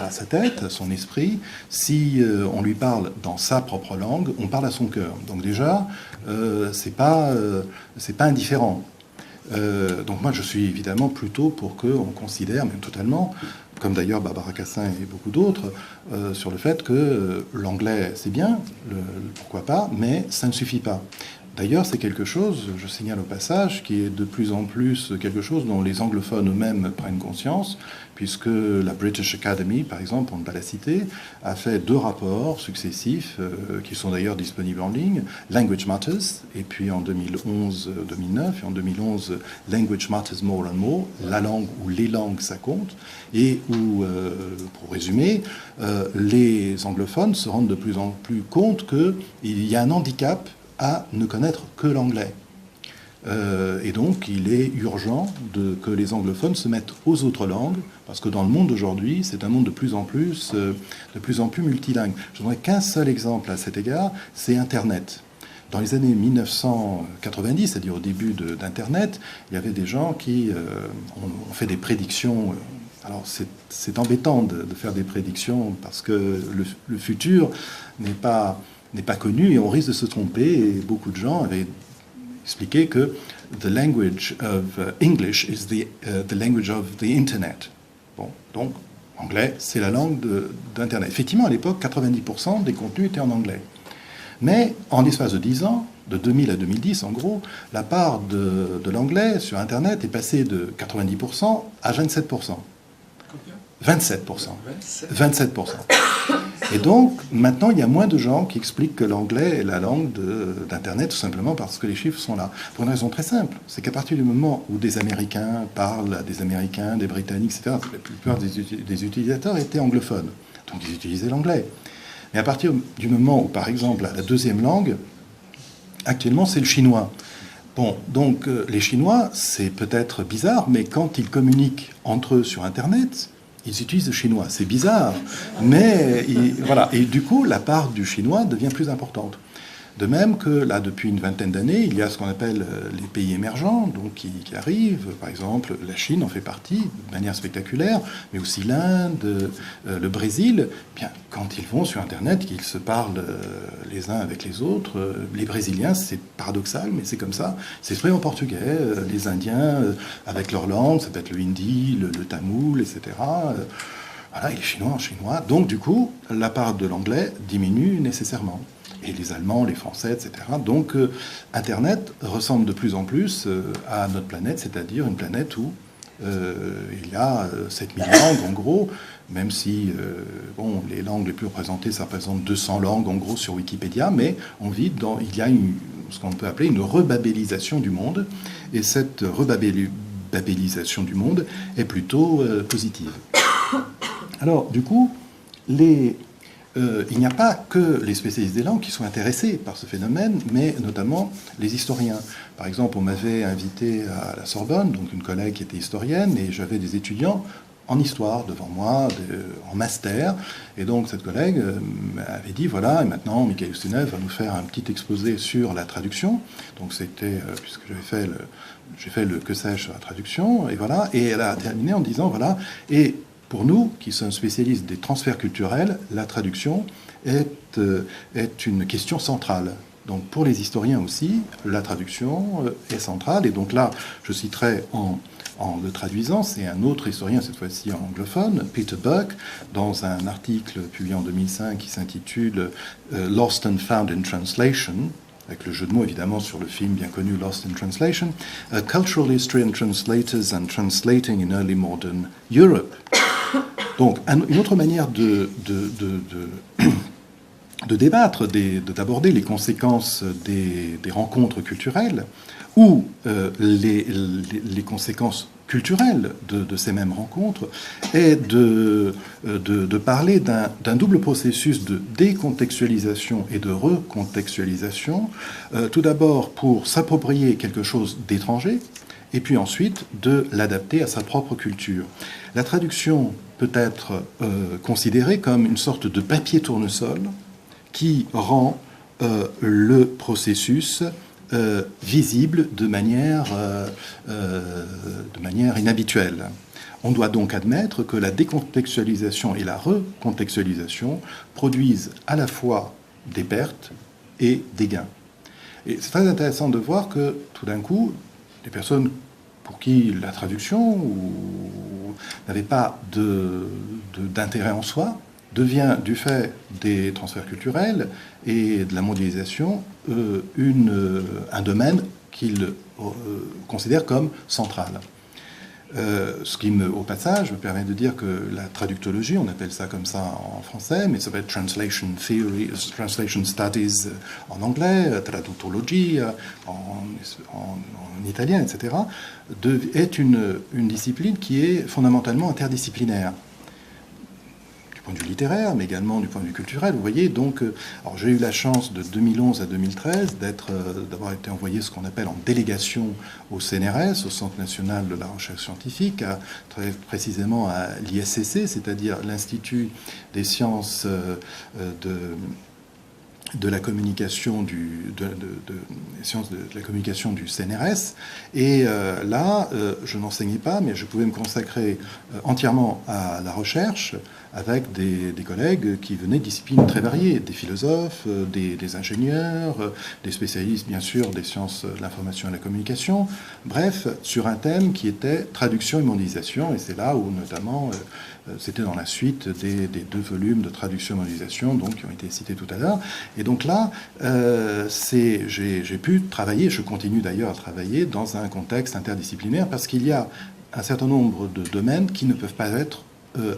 à sa tête, à son esprit. Si on lui parle dans sa propre langue, on parle à son cœur. Donc déjà, c'est pas indifférent. Donc moi, je suis évidemment plutôt pour qu'on considère, même totalement, comme d'ailleurs Barbara Cassin et beaucoup d'autres, sur le fait que l'anglais, c'est bien, pourquoi pas, mais ça ne suffit pas. D'ailleurs, c'est quelque chose, je signale au passage, qui est de plus en plus quelque chose dont les anglophones eux-mêmes prennent conscience, puisque la British Academy, par exemple, pour ne pas la citer, a fait 2 rapports successifs, qui sont d'ailleurs disponibles en ligne, Language Matters, et puis en 2011-2009, et en 2011, Language Matters More and More, la langue ou les langues, ça compte, et où, pour résumer, les anglophones se rendent de plus en plus compte qu'il y a un handicap à ne connaître que l'anglais. Et donc, il est urgent que les anglophones se mettent aux autres langues, parce que dans le monde d'aujourd'hui, c'est un monde de plus en plus multilingue. Je donnerai qu'un seul exemple à cet égard, c'est Internet. Dans les années 1990, c'est-à-dire au début d'Internet, il y avait des gens qui ont fait des prédictions. Alors, c'est embêtant de faire des prédictions, parce que le futur n'est pas connu et on risque de se tromper. Et beaucoup de gens avaient expliqué que the language of English is the language of the Internet. Bon, donc anglais, c'est la langue d'Internet. Effectivement, à l'époque, 90% des contenus étaient en anglais. Mais en l'espace de 10 ans, de 2000 à 2010 en gros, la part de l'anglais sur Internet est passée de 90% à 27%. 27%. 27%. Et donc, maintenant, il y a moins de gens qui expliquent que l'anglais est la langue d'Internet, tout simplement parce que les chiffres sont là. Pour une raison très simple, c'est qu'à partir du moment où des Américains parlent à des Américains, des Britanniques, etc., la plupart des utilisateurs étaient anglophones. Donc, ils utilisaient l'anglais. Mais à partir du moment où, par exemple, la deuxième langue, actuellement, c'est le chinois. Bon, donc, les Chinois, c'est peut-être bizarre, mais quand ils communiquent entre eux sur Internet, ils utilisent le chinois. C'est bizarre, mais voilà. Et du coup, la part du chinois devient plus importante. De même que là, depuis une vingtaine d'années, il y a ce qu'on appelle les pays émergents, donc qui arrivent. Par exemple, la Chine en fait partie de manière spectaculaire, mais aussi l'Inde, le Brésil. Bien, quand ils vont sur Internet, qu'ils se parlent les uns avec les autres, les Brésiliens, c'est paradoxal, mais c'est comme ça. C'est exprès en portugais. Les Indiens, avec leur langue, ça peut être le hindi, le tamoul, etc. Voilà, et les Chinois en chinois. Donc, du coup, la part de l'anglais diminue nécessairement. Et les Allemands, les Français, etc. Donc, Internet ressemble de plus en plus à notre planète, c'est-à-dire une planète où il y a 7000 langues, en gros, même si les langues les plus représentées, ça représente 200 langues, en gros, sur Wikipédia, mais il y a ce qu'on peut appeler une rebabélisation du monde, et cette rebabélisation du monde est plutôt positive. Alors, du coup, il n'y a pas que les spécialistes des langues qui sont intéressés par ce phénomène, mais notamment les historiens. Par exemple, on m'avait invité à la Sorbonne, donc une collègue qui était historienne, et j'avais des étudiants en histoire devant moi, en master. Et donc cette collègue m'avait dit, voilà, et maintenant Michael Ustinov va nous faire un petit exposé sur la traduction. Donc c'était, puisque j'ai fait le que sais-je sur la traduction, et voilà. Et elle a terminé en disant, voilà, et pour nous, qui sommes spécialistes des transferts culturels, la traduction est une question centrale. Donc pour les historiens aussi, la traduction est centrale. Et donc là, je citerai en le traduisant, c'est un autre historien, cette fois-ci anglophone, Peter Buck, dans un article publié en 2005 qui s'intitule Lost and Found in Translation, avec le jeu de mots évidemment sur le film bien connu Lost in Translation, Cultural History and Translators and Translating in Early Modern Europe. Donc, une autre manière de de débattre, d'aborder les conséquences des rencontres culturelles ou les conséquences culturelles de ces mêmes rencontres, est de parler d'un double processus de décontextualisation et de recontextualisation, tout d'abord pour s'approprier quelque chose d'étranger, et puis ensuite de l'adapter à sa propre culture. La traduction peut être considérée comme une sorte de papier tournesol qui rend le processus visible de manière inhabituelle. On doit donc admettre que la décontextualisation et la recontextualisation produisent à la fois des pertes et des gains. Et c'est très intéressant de voir que tout d'un coup, des personnes pour qui la traduction n'avait pas d'intérêt en soi devient, du fait des transferts culturels et de la mondialisation, un domaine qu'il considère comme central. Ce qui, au passage, me permet de dire que la traductologie, on appelle ça comme ça en français, mais ça va être translation theory, translation studies en anglais, traductologie en italien, etc., est une discipline qui est fondamentalement interdisciplinaire. Du point de vue littéraire, mais également du point de vue culturel. Vous voyez, donc, alors j'ai eu la chance de 2011 à 2013 d'avoir été envoyé ce qu'on appelle en délégation au CNRS, au Centre national de la recherche scientifique, très précisément à l'ISCC, c'est-à-dire l'Institut des sciences de la communication sciences de la communication du CNRS. Et là, je n'enseignais pas, mais je pouvais me consacrer entièrement à la recherche avec des collègues qui venaient de disciplines très variées, des philosophes, des ingénieurs, des spécialistes, bien sûr, des sciences de l'information et de la communication. Bref, sur un thème qui était traduction et mondialisation. Et c'est là où, notamment, c'était dans la suite des 2 volumes de traduction et mondialisation, donc, qui ont été cités tout à l'heure. Et donc là, j'ai pu travailler, je continue d'ailleurs à travailler, dans un contexte interdisciplinaire, parce qu'il y a un certain nombre de domaines qui ne peuvent pas être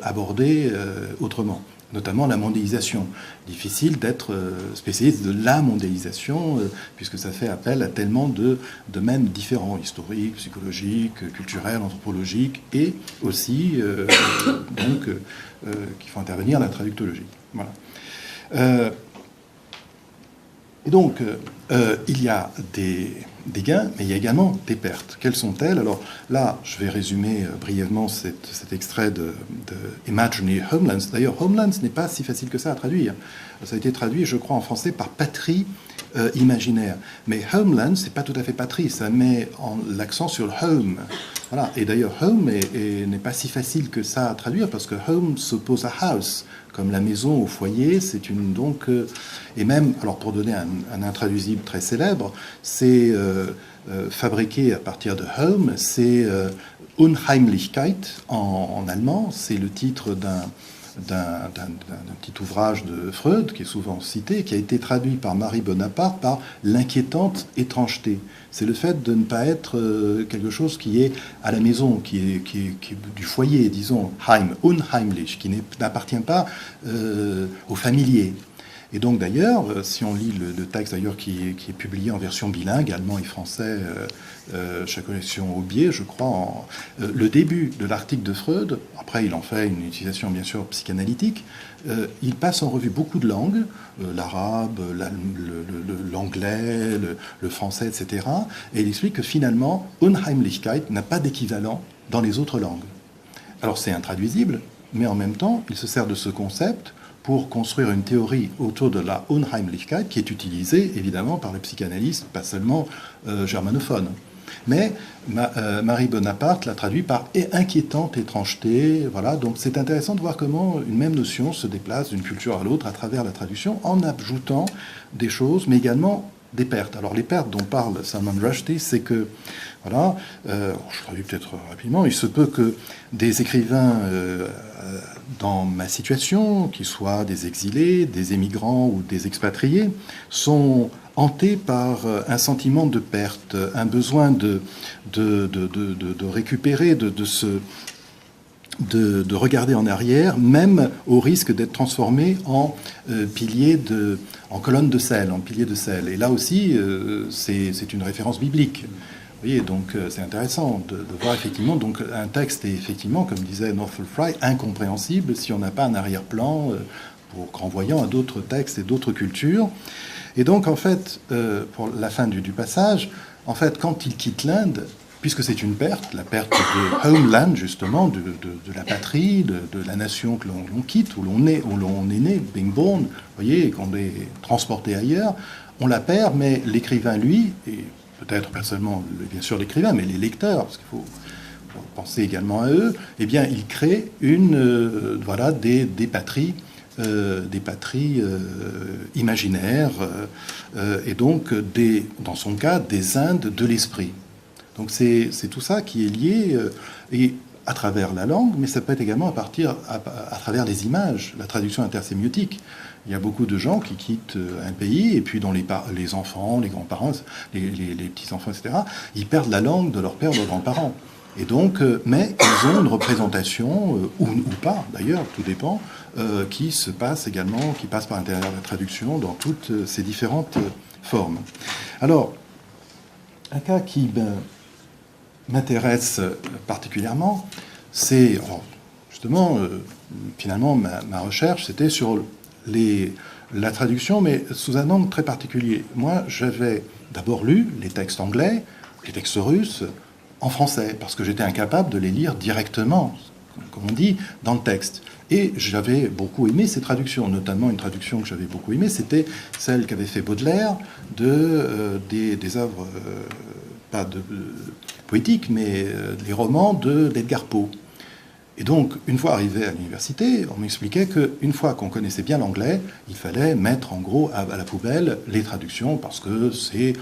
abordés autrement, notamment la mondialisation. Difficile d'être spécialiste de la mondialisation, puisque ça fait appel à tellement de domaines différents, historiques, psychologiques, culturels, anthropologiques, et aussi qui font intervenir la traductologie. Voilà. Et donc, il y a des gains, mais il y a également des pertes. Quelles sont-elles? Alors là, je vais résumer brièvement cet extrait de Imaginary Homelands. D'ailleurs, Homelands n'est pas si facile que ça à traduire. Ça a été traduit, je crois, en français par patrie imaginaire. Mais Homeland, c'est pas tout à fait patrie, ça met l'accent sur le home. Voilà. Et d'ailleurs, home n'est pas si facile que ça à traduire, parce que home s'oppose à house, comme la maison au foyer. C'est donc et même, alors pour donner un intraduisible très célèbre, c'est fabriqué à partir de home, c'est Unheimlichkeit en allemand, c'est le titre d'un petit ouvrage de Freud, qui est souvent cité, qui a été traduit par Marie Bonaparte par l'inquiétante étrangeté. C'est le fait de ne pas être quelque chose qui est à la maison, qui est du foyer, disons, Heim, unheimlich, qui n'appartient pas au familier. Et donc d'ailleurs, si on lit le texte d'ailleurs qui est publié en version bilingue, allemand et français, chez collection Aubier, je crois, le début de l'article de Freud, après il en fait une utilisation bien sûr psychanalytique, il passe en revue beaucoup de langues, l'arabe, l'anglais, le français, etc. Et il explique que finalement, Unheimlichkeit n'a pas d'équivalent dans les autres langues. Alors c'est intraduisible, mais en même temps, il se sert de ce concept pour construire une théorie autour de la Unheimlichkeit qui est utilisée évidemment par les psychanalystes, pas seulement germanophones. Mais Marie Bonaparte l'a traduit par inquiétante étrangeté. Voilà, donc c'est intéressant de voir comment une même notion se déplace d'une culture à l'autre à travers la traduction, en ajoutant des choses, mais également des pertes. Alors les pertes dont parle Salman Rushdie, c'est que, voilà, je traduis peut-être rapidement, il se peut que des écrivains dans ma situation, qu'ils soient des exilés, des émigrants ou des expatriés, sont hantés par un sentiment de perte, un besoin de récupérer, de de regarder en arrière, même au risque d'être transformé en en colonne de sel, en pilier de sel. Et là aussi, c'est une référence biblique. Vous voyez, donc c'est intéressant de voir effectivement, donc un texte est effectivement, comme disait Northrop Frye, incompréhensible si on n'a pas un arrière-plan pour renvoyant à d'autres textes et d'autres cultures. Et donc en fait, pour la fin du passage, en fait, quand il quitte l'Inde, puisque c'est une perte, la perte de homeland, justement, de la patrie, de la nation que l'on quitte, où l'on est né, being born, vous voyez, qu'on est transporté ailleurs, on la perd, mais l'écrivain, lui, et peut-être pas seulement, bien sûr, l'écrivain, mais les lecteurs, parce qu'il faut penser également à eux, eh bien, il crée voilà, des patries, imaginaires, et donc, dans son cas, des Indes de l'esprit. Donc c'est tout ça qui est lié, et à travers la langue, mais ça peut être également à travers les images, la traduction intersémiotique. Il y a beaucoup de gens qui quittent un pays, et puis dont les enfants, les grands-parents, les petits-enfants, etc., ils perdent la langue de leur père, de leurs grands-parents. Et donc, mais ils ont une représentation, ou pas d'ailleurs, tout dépend, qui se passe également, qui passe par l'intérieur de la traduction dans toutes ces différentes formes. Alors, un cas qui m'intéresse particulièrement, c'est justement, finalement, ma recherche, c'était sur la traduction, mais sous un angle très particulier. Moi, j'avais d'abord lu les textes anglais, les textes russes, en français, parce que j'étais incapable de les lire directement, comme on dit, dans le texte. Et j'avais beaucoup aimé ces traductions, notamment une traduction que j'avais beaucoup aimée, c'était celle qu'avait fait Baudelaire des œuvres, pas poétiques, mais des romans d'Edgar Poe. Et donc, une fois arrivé à l'université, on m'expliquait qu'une fois qu'on connaissait bien l'anglais, il fallait mettre en gros à la poubelle les traductions, parce que c'est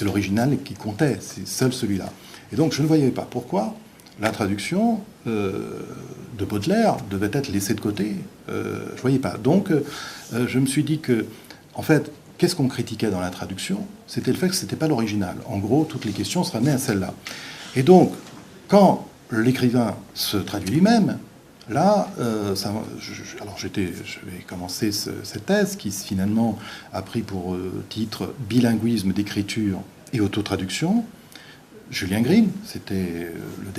l'original qui comptait, c'est seul celui-là. Et donc, je ne voyais pas pourquoi la traduction de Baudelaire devait être laissée de côté. Je ne voyais pas. Donc, je me suis dit que, en fait, qu'est-ce qu'on critiquait dans la traduction? C'était le fait que ce n'était pas l'original. En gros, toutes les questions se ramenaient à celle-là. Et donc, quand l'écrivain se traduit lui-même, là, alors j'avais commencé cette thèse qui finalement a pris pour titre Bilinguisme d'écriture et autotraduction. Julien Green, c'était au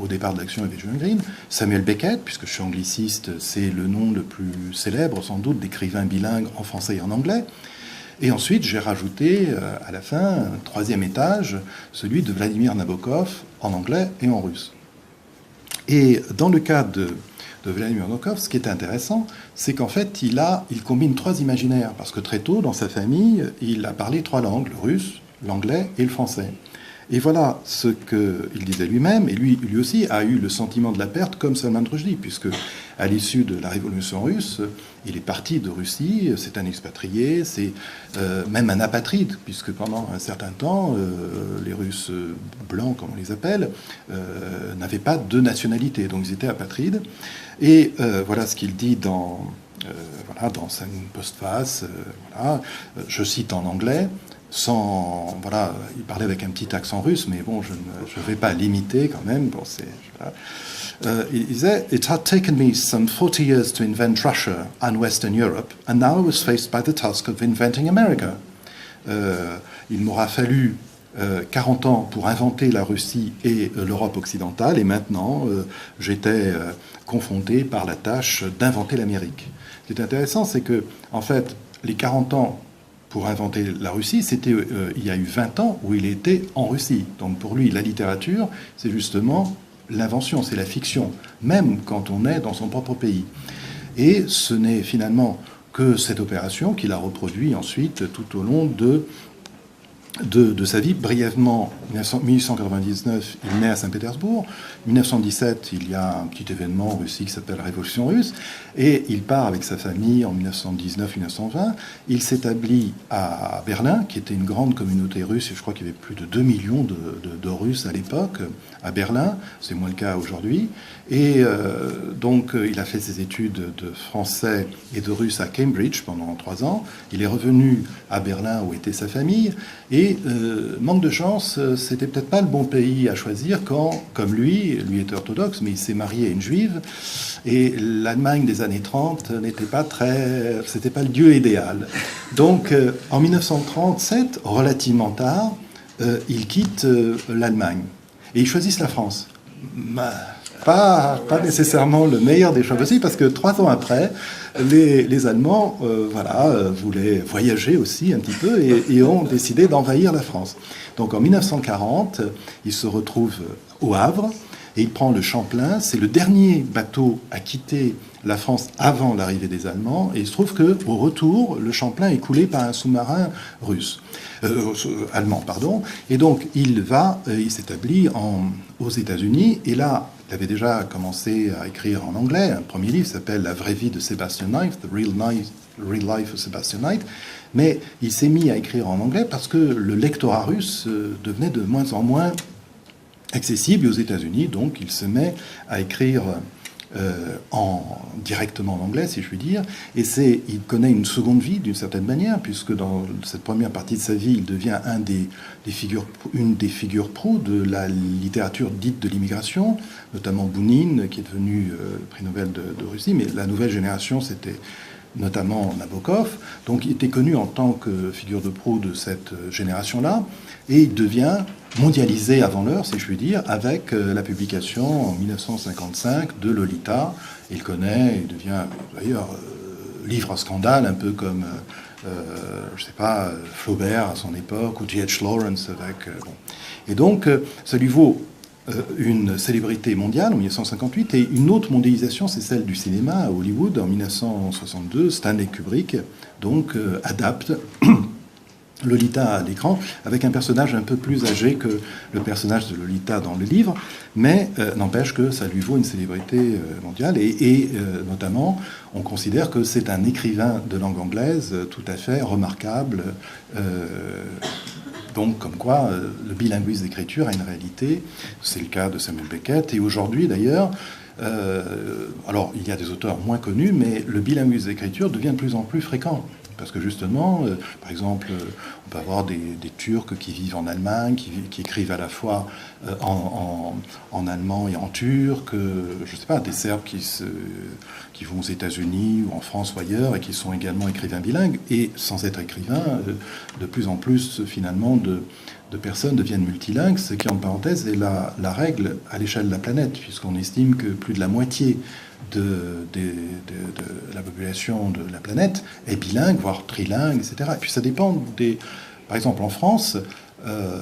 départ de l'action avec Julien Green. Samuel Beckett, puisque je suis angliciste, c'est le nom le plus célèbre sans doute d'écrivain bilingue en français et en anglais. Et ensuite, j'ai rajouté à la fin un troisième étage, celui de Vladimir Nabokov en anglais et en russe. Et dans le cas de Vladimir Nabokov, ce qui est intéressant, c'est qu'en fait, il combine trois imaginaires, parce que très tôt, dans sa famille, il a parlé trois langues, le russe, l'anglais et le français. Et voilà ce qu'il disait lui-même, et lui aussi a eu le sentiment de la perte comme Salman Rushdie, puisque à l'issue de la révolution russe, il est parti de Russie, c'est un expatrié, c'est même un apatride, puisque pendant un certain temps, les Russes blancs, comme on les appelle, n'avaient pas de nationalité, donc ils étaient apatrides. Et voilà ce qu'il dit dans sa postface, je cite en anglais. Il parlait avec un petit accent russe, mais bon, je ne vais pas l'imiter quand même. Bon, il disait, "It had taken me some 40 years to invent Russia and Western Europe, and now I was faced by the task of inventing America." Il m'aura fallu 40 ans pour inventer la Russie et l'Europe occidentale, et maintenant, j'étais confronté par la tâche d'inventer l'Amérique. Ce qui est intéressant, c'est que, en fait, les 40 ans pour inventer la Russie, c'était il y a eu 20 ans où il était en Russie. Donc pour lui, la littérature, c'est justement l'invention, c'est la fiction, même quand on est dans son propre pays. Et ce n'est finalement que cette opération qu'il a reproduit ensuite tout au long de sa vie. Brièvement, 1899, il naît à Saint-Pétersbourg. 1917, il y a un petit événement en Russie qui s'appelle la Révolution russe. Et il part avec sa famille en 1919-1920. Il s'établit à Berlin, qui était une grande communauté russe. Je crois qu'il y avait plus de 2 millions de Russes à l'époque, à Berlin. C'est moins le cas aujourd'hui. Et donc, il a fait ses études de français et de russe à Cambridge pendant 3 ans. Il est revenu à Berlin où était sa famille. Et Et manque de chance, c'était peut-être pas le bon pays à choisir quand, comme lui était orthodoxe, mais il s'est marié à une juive, et l'Allemagne des années 30 c'était pas le Dieu idéal. Donc, en 1937, relativement tard, il quitte l'Allemagne et ils choisissent la France. Pas nécessairement le meilleur des choix possibles, parce que 3 ans après, les Allemands voulaient voyager aussi un petit peu et ont décidé d'envahir la France. Donc en 1940, il se retrouve au Havre et il prend le Champlain. C'est le dernier bateau à quitter la France avant l'arrivée des Allemands. Et il se trouve qu'au retour, le Champlain est coulé par un sous-marin allemand. Et donc il s'établit aux États-Unis. Et là, il avait déjà commencé à écrire en anglais. Un premier livre s'appelle La vraie vie de Sebastian Knight, The Real Life of Sebastian Knight. Mais il s'est mis à écrire en anglais parce que le lectorat russe devenait de moins en moins accessible aux États-Unis. Donc il se met à écrire directement en anglais, si je puis dire. Et il connaît une seconde vie, d'une certaine manière, puisque dans cette première partie de sa vie, il devient une des figures pro de la littérature dite de l'immigration, notamment Bounine, qui est devenu prix Nobel de Russie. Mais la nouvelle génération, c'était notamment Nabokov. Donc il était connu en tant que figure de proue de cette génération-là, et il devient mondialisé avant l'heure, si je puis dire, avec la publication en 1955 de Lolita. Il devient d'ailleurs livre à scandale, un peu comme, Flaubert à son époque, ou G.H. Lawrence Et donc, ça lui vaut une célébrité mondiale en 1958, et une autre mondialisation, c'est celle du cinéma à Hollywood en 1962. Stanley Kubrick adapte Lolita à l'écran, avec un personnage un peu plus âgé que le personnage de Lolita dans le livre, mais n'empêche que ça lui vaut une célébrité mondiale, et notamment, on considère que c'est un écrivain de langue anglaise tout à fait remarquable. Donc, comme quoi, le bilinguisme d'écriture a une réalité. C'est le cas de Samuel Beckett. Et aujourd'hui, d'ailleurs, alors, il y a des auteurs moins connus, mais le bilinguisme d'écriture devient de plus en plus fréquent. Parce que justement, par exemple, on peut avoir des Turcs qui vivent en Allemagne, qui écrivent à la fois en allemand et en turc, je sais pas, des Serbes qui vont aux États-Unis ou en France ou ailleurs et qui sont également écrivains bilingues. Et sans être écrivains, de plus en plus, finalement, de personnes deviennent multilingues, ce qui, en parenthèse, est la règle à l'échelle de la planète, puisqu'on estime que plus de la moitié de la population de la planète est bilingue, voire trilingue, etc. Et puis ça dépend Par exemple, en France,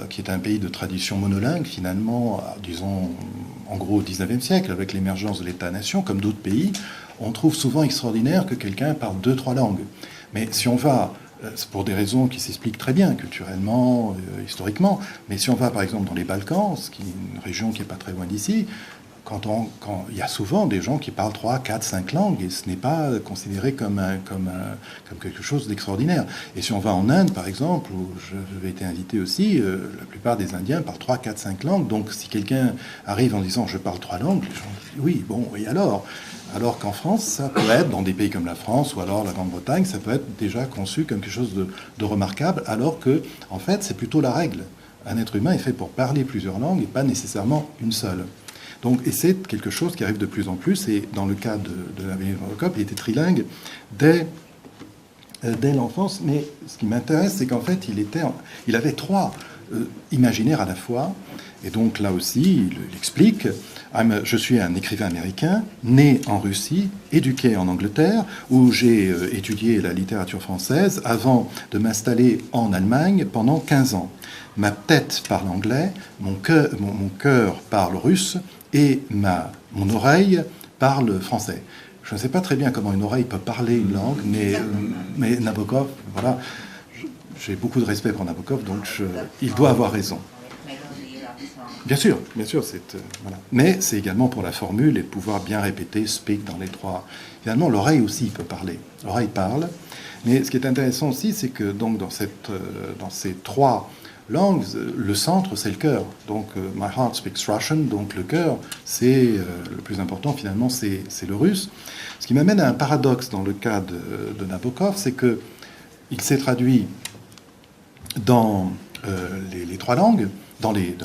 qui est un pays de tradition monolingue, finalement, disons, en gros, au XIXe siècle, avec l'émergence de l'État-nation, comme d'autres pays, on trouve souvent extraordinaire que quelqu'un parle 2-3 langues. Mais si on va... C'est pour des raisons qui s'expliquent très bien, culturellement, historiquement. Mais si on va, par exemple, dans les Balkans, ce qui est une région qui n'est pas très loin d'ici, quand il y a souvent des gens qui parlent 3, 4, 5 langues, et ce n'est pas considéré comme quelque chose d'extraordinaire. Et si on va en Inde, par exemple, où j'avais été invité aussi, la plupart des Indiens parlent 3, 4, 5 langues. Donc si quelqu'un arrive en disant « je parle 3 langues », les gens disent « oui, bon, et alors ?» Alors qu'en France, ça peut être, dans des pays comme la France ou alors la Grande-Bretagne, ça peut être déjà conçu comme quelque chose de remarquable, alors que, en fait, c'est plutôt la règle. Un être humain est fait pour parler plusieurs langues et pas nécessairement une seule. Donc, et c'est quelque chose qui arrive de plus en plus, et dans le cas de l'Avenir Nabokov, il était trilingue dès l'enfance. Mais ce qui m'intéresse, c'est qu'en fait, il avait 3 imaginaires à la fois. Et donc là aussi, il explique, je suis un écrivain américain, né en Russie, éduqué en Angleterre, où j'ai étudié la littérature française avant de m'installer en Allemagne pendant 15 ans. Ma tête parle anglais, mon cœur parle russe, et mon oreille parle français. Je ne sais pas très bien comment une oreille peut parler une langue, mais Nabokov, voilà, j'ai beaucoup de respect pour Nabokov, donc il doit avoir raison. Bien sûr, voilà. Mais c'est également pour la formule et de pouvoir bien répéter, speak dans les 3. Finalement, l'oreille aussi peut parler. L'oreille parle. Mais ce qui est intéressant aussi, c'est que donc dans ces 3 langues, le centre, c'est le cœur. Donc, my heart speaks Russian, donc le cœur, c'est le plus important, finalement, c'est le russe. Ce qui m'amène à un paradoxe dans le cas de Nabokov, c'est qu'il s'est traduit dans les trois langues, dans les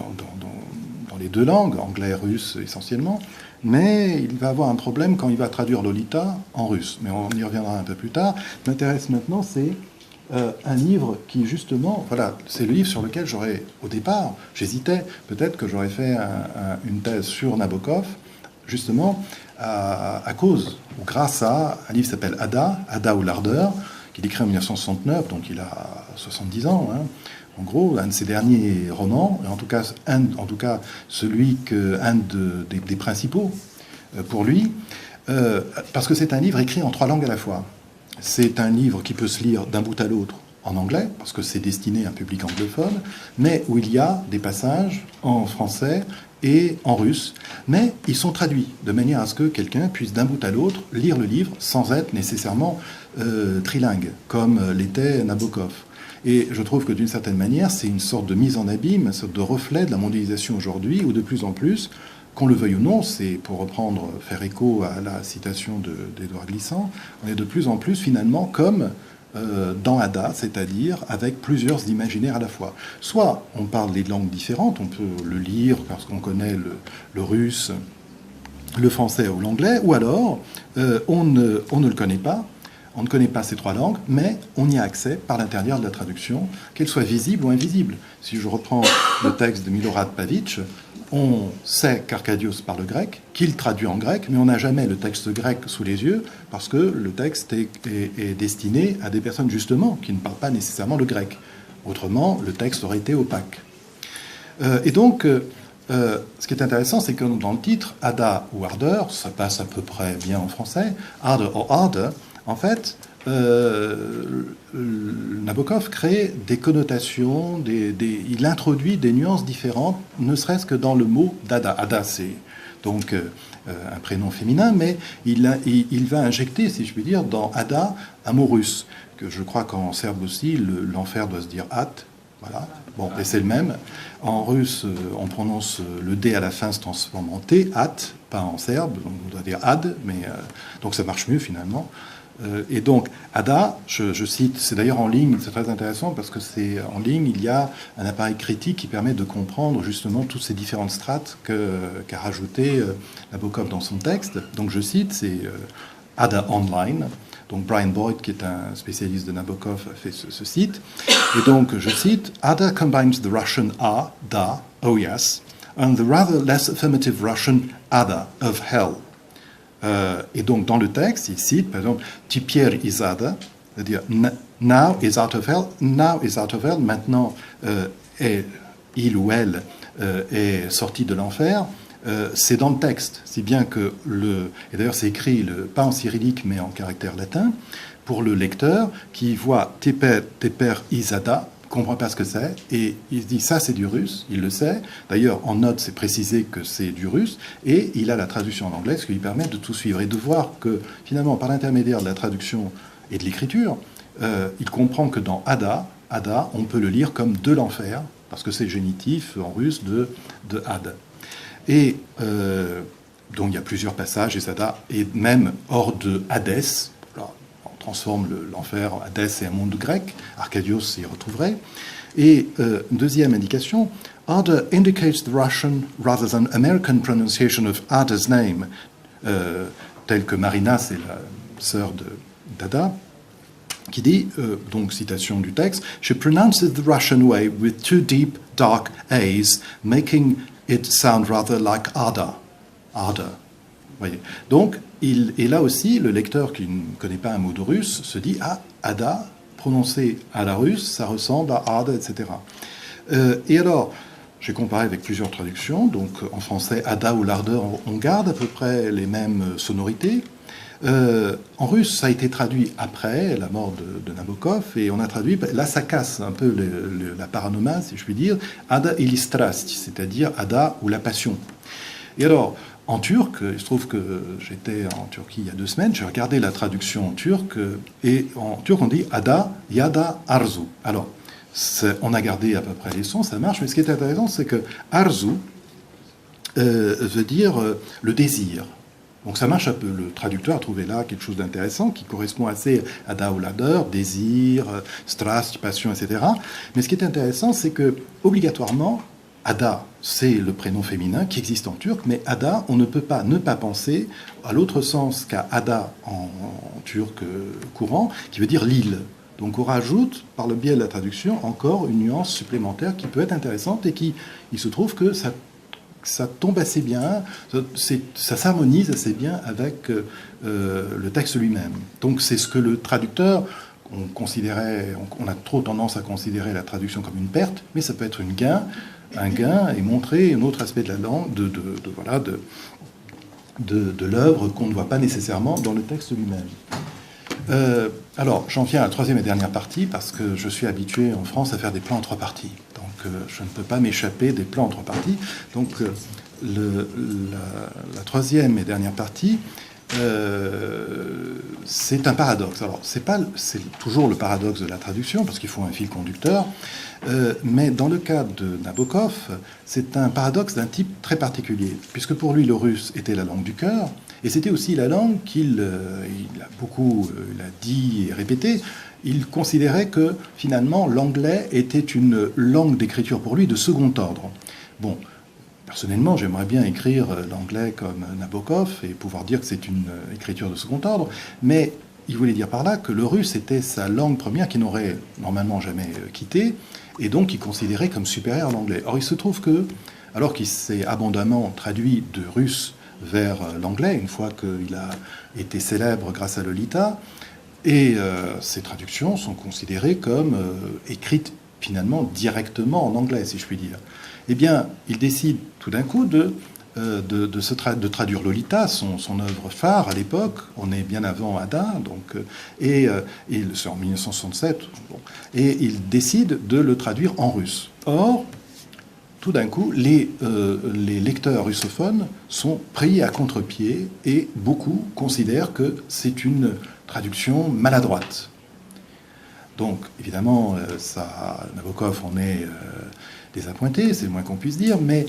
deux langues, anglais et russe essentiellement, mais il va avoir un problème quand il va traduire Lolita en russe. Mais on y reviendra un peu plus tard. Ce qui m'intéresse maintenant, c'est un livre qui, justement, voilà, c'est le livre sur lequel j'aurais, au départ, j'hésitais, peut-être que j'aurais fait une thèse sur Nabokov, justement, à cause, ou grâce à un livre qui s'appelle Ada ou l'ardeur, qu'il écrit en 1969, donc il a 70 ans, hein. En gros, un de ses derniers romans, en tout cas des principaux pour lui, parce que c'est un livre écrit en 3 langues à la fois. C'est un livre qui peut se lire d'un bout à l'autre en anglais, parce que c'est destiné à un public anglophone, mais où il y a des passages en français et en russe, mais ils sont traduits de manière à ce que quelqu'un puisse d'un bout à l'autre lire le livre sans être nécessairement trilingue, comme l'était Nabokov. Et je trouve que d'une certaine manière, c'est une sorte de mise en abîme, une sorte de reflet de la mondialisation aujourd'hui, où de plus en plus, qu'on le veuille ou non, c'est pour faire écho à la citation d'Édouard Glissant, on est de plus en plus finalement comme dans Ada, c'est-à-dire avec plusieurs imaginaires à la fois. Soit on parle des langues différentes, on peut le lire parce qu'on connaît le russe, le français ou l'anglais, ou alors on ne le connaît pas. On ne connaît pas ces 3 langues, mais on y a accès par l'intermédiaire de la traduction, qu'elle soit visible ou invisible. Si je reprends le texte de Milorad Pavic, on sait qu'Arcadios parle grec, qu'il traduit en grec, mais on n'a jamais le texte grec sous les yeux, parce que le texte est destiné à des personnes justement qui ne parlent pas nécessairement le grec. Autrement, le texte aurait été opaque. Et donc, ce qui est intéressant, c'est que dans le titre, Ada ou ardeur, ça passe à peu près bien en français, ardeur ou ardeur, en fait, Nabokov crée des connotations, il introduit des nuances différentes, ne serait-ce que dans le mot d'Ada. Ada, c'est donc un prénom féminin, mais il va injecter, si je puis dire, dans Ada un mot russe, que je crois qu'en serbe aussi, l'enfer doit se dire At. Voilà. Bon, et c'est le même. En russe, on prononce le D à la fin se transforme en T, At, pas en serbe, donc on doit dire Ad, mais donc ça marche mieux finalement. Et donc, Ada, je cite, c'est d'ailleurs en ligne, c'est très intéressant parce que c'est en ligne, il y a un appareil critique qui permet de comprendre justement toutes ces différentes strates qu'a rajouté Nabokov dans son texte. Donc je cite, c'est Ada Online. Donc Brian Boyd, qui est un spécialiste de Nabokov, a fait ce site. Et donc je cite, Ada combines the Russian A, da, oh yes, and the rather less affirmative Russian Ada of hell. Et donc, dans le texte, il cite, par exemple, Теперь из ада, c'est-à-dire now is out of hell, maintenant il ou elle est sorti de l'enfer. C'est dans le texte, si bien que et d'ailleurs c'est écrit pas en cyrillique mais en caractère latin, pour le lecteur qui voit Teper iz ada, comprend pas ce que c'est, et il se dit ça c'est du russe, il le sait. D'ailleurs en note c'est précisé que c'est du russe, et il a la traduction en anglais, ce qui lui permet de tout suivre et de voir que finalement par l'intermédiaire de la traduction et de l'écriture, il comprend que dans Ada, on peut le lire comme de l'enfer, parce que c'est le génitif en russe de Ad. Et donc il y a plusieurs passages, et Ada, et même hors de Hadès, transforme l'enfer, Hadès c'est un monde grec, Arcadios s'y retrouverait. Et deuxième indication, Ada indicates the Russian rather than American pronunciation of Ada's name, tel que Marina, c'est la sœur d'Ada, qui dit, donc citation du texte, She pronounced it the Russian way with 2 deep, dark A's, making it sound rather like Ada. Ada. Voyez. Donc, et là aussi, le lecteur qui ne connaît pas un mot de russe se dit, ah, Ada, prononcé à la russe, ça ressemble à Ada, etc. Et alors, j'ai comparé avec plusieurs traductions, donc en français, Ada ou l'ardeur, on garde à peu près les mêmes sonorités. En russe, ça a été traduit après la mort de Nabokov, et on a traduit, là ça casse un peu la paranoma, si je puis dire, Ada ili strast, c'est-à-dire Ada ou la passion. Et alors, en turc, il se trouve que j'étais en Turquie il y a 2 semaines, j'ai regardé la traduction en turc, et en turc on dit Ada, Yada, Arzu. Alors, on a gardé à peu près les sons, ça marche, mais ce qui est intéressant, c'est que Arzu veut dire le désir. Donc ça marche un peu. Le traducteur a trouvé là quelque chose d'intéressant qui correspond assez à Ada ou Lader, désir, Strast, passion, etc. Mais ce qui est intéressant, c'est que obligatoirement, Ada, c'est le prénom féminin qui existe en turc, mais Ada, on ne peut pas ne pas penser à l'autre sens qu'à Ada en turc courant, qui veut dire l'île. Donc on rajoute, par le biais de la traduction, encore une nuance supplémentaire qui peut être intéressante et qui, il se trouve que ça tombe assez bien, ça s'harmonise assez bien avec le texte lui-même. Donc c'est ce que le traducteur, on a trop tendance à considérer la traduction comme une perte, mais ça peut être un gain et montrer un autre aspect de la langue, de l'œuvre qu'on ne voit pas nécessairement dans le texte lui-même. Alors, j'en viens à la troisième et dernière partie, parce que je suis habitué en France à faire des plans en 3 parties. Donc, je ne peux pas m'échapper des plans en 3 parties. Donc, la troisième et dernière partie, c'est un paradoxe. Alors, c'est toujours le paradoxe de la traduction, parce qu'il faut un fil conducteur, mais dans le cas de Nabokov, c'est un paradoxe d'un type très particulier, puisque pour lui, le russe était la langue du cœur, et c'était aussi la langue qu'il a dit et répété. Il considérait que, finalement, l'anglais était une langue d'écriture pour lui de second ordre. Bon, personnellement, j'aimerais bien écrire l'anglais comme Nabokov et pouvoir dire que c'est une écriture de second ordre, mais il voulait dire par là que le russe était sa langue première qu'il n'aurait normalement jamais quittée, et donc il considérait comme supérieure à l'anglais. Or, il se trouve que, alors qu'il s'est abondamment traduit de russe vers l'anglais, une fois qu'il a été célèbre grâce à Lolita, et ces traductions sont considérées comme écrites finalement directement en anglais, si je puis dire. Eh bien, il décide tout d'un coup de traduire Lolita, son œuvre phare à l'époque. On est bien avant Ada, donc, c'est en 1967. Bon, et il décide de le traduire en russe. Or, tout d'un coup, les lecteurs russophones sont pris à contre-pied et beaucoup considèrent que c'est une traduction maladroite. Donc, évidemment, Nabokov en est désappointé, c'est le moins qu'on puisse dire, mais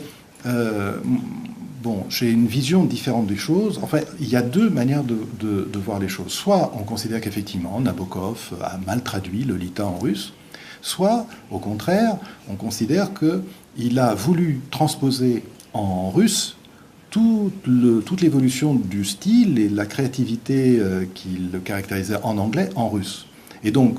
j'ai une vision différente des choses. Enfin, il y a 2 manières de voir les choses. Soit on considère qu'effectivement, Nabokov a mal traduit Lolita en russe, soit, au contraire, on considère qu'il a voulu transposer en russe toute l'évolution du style et la créativité qui le caractérisait en anglais en russe. Et donc,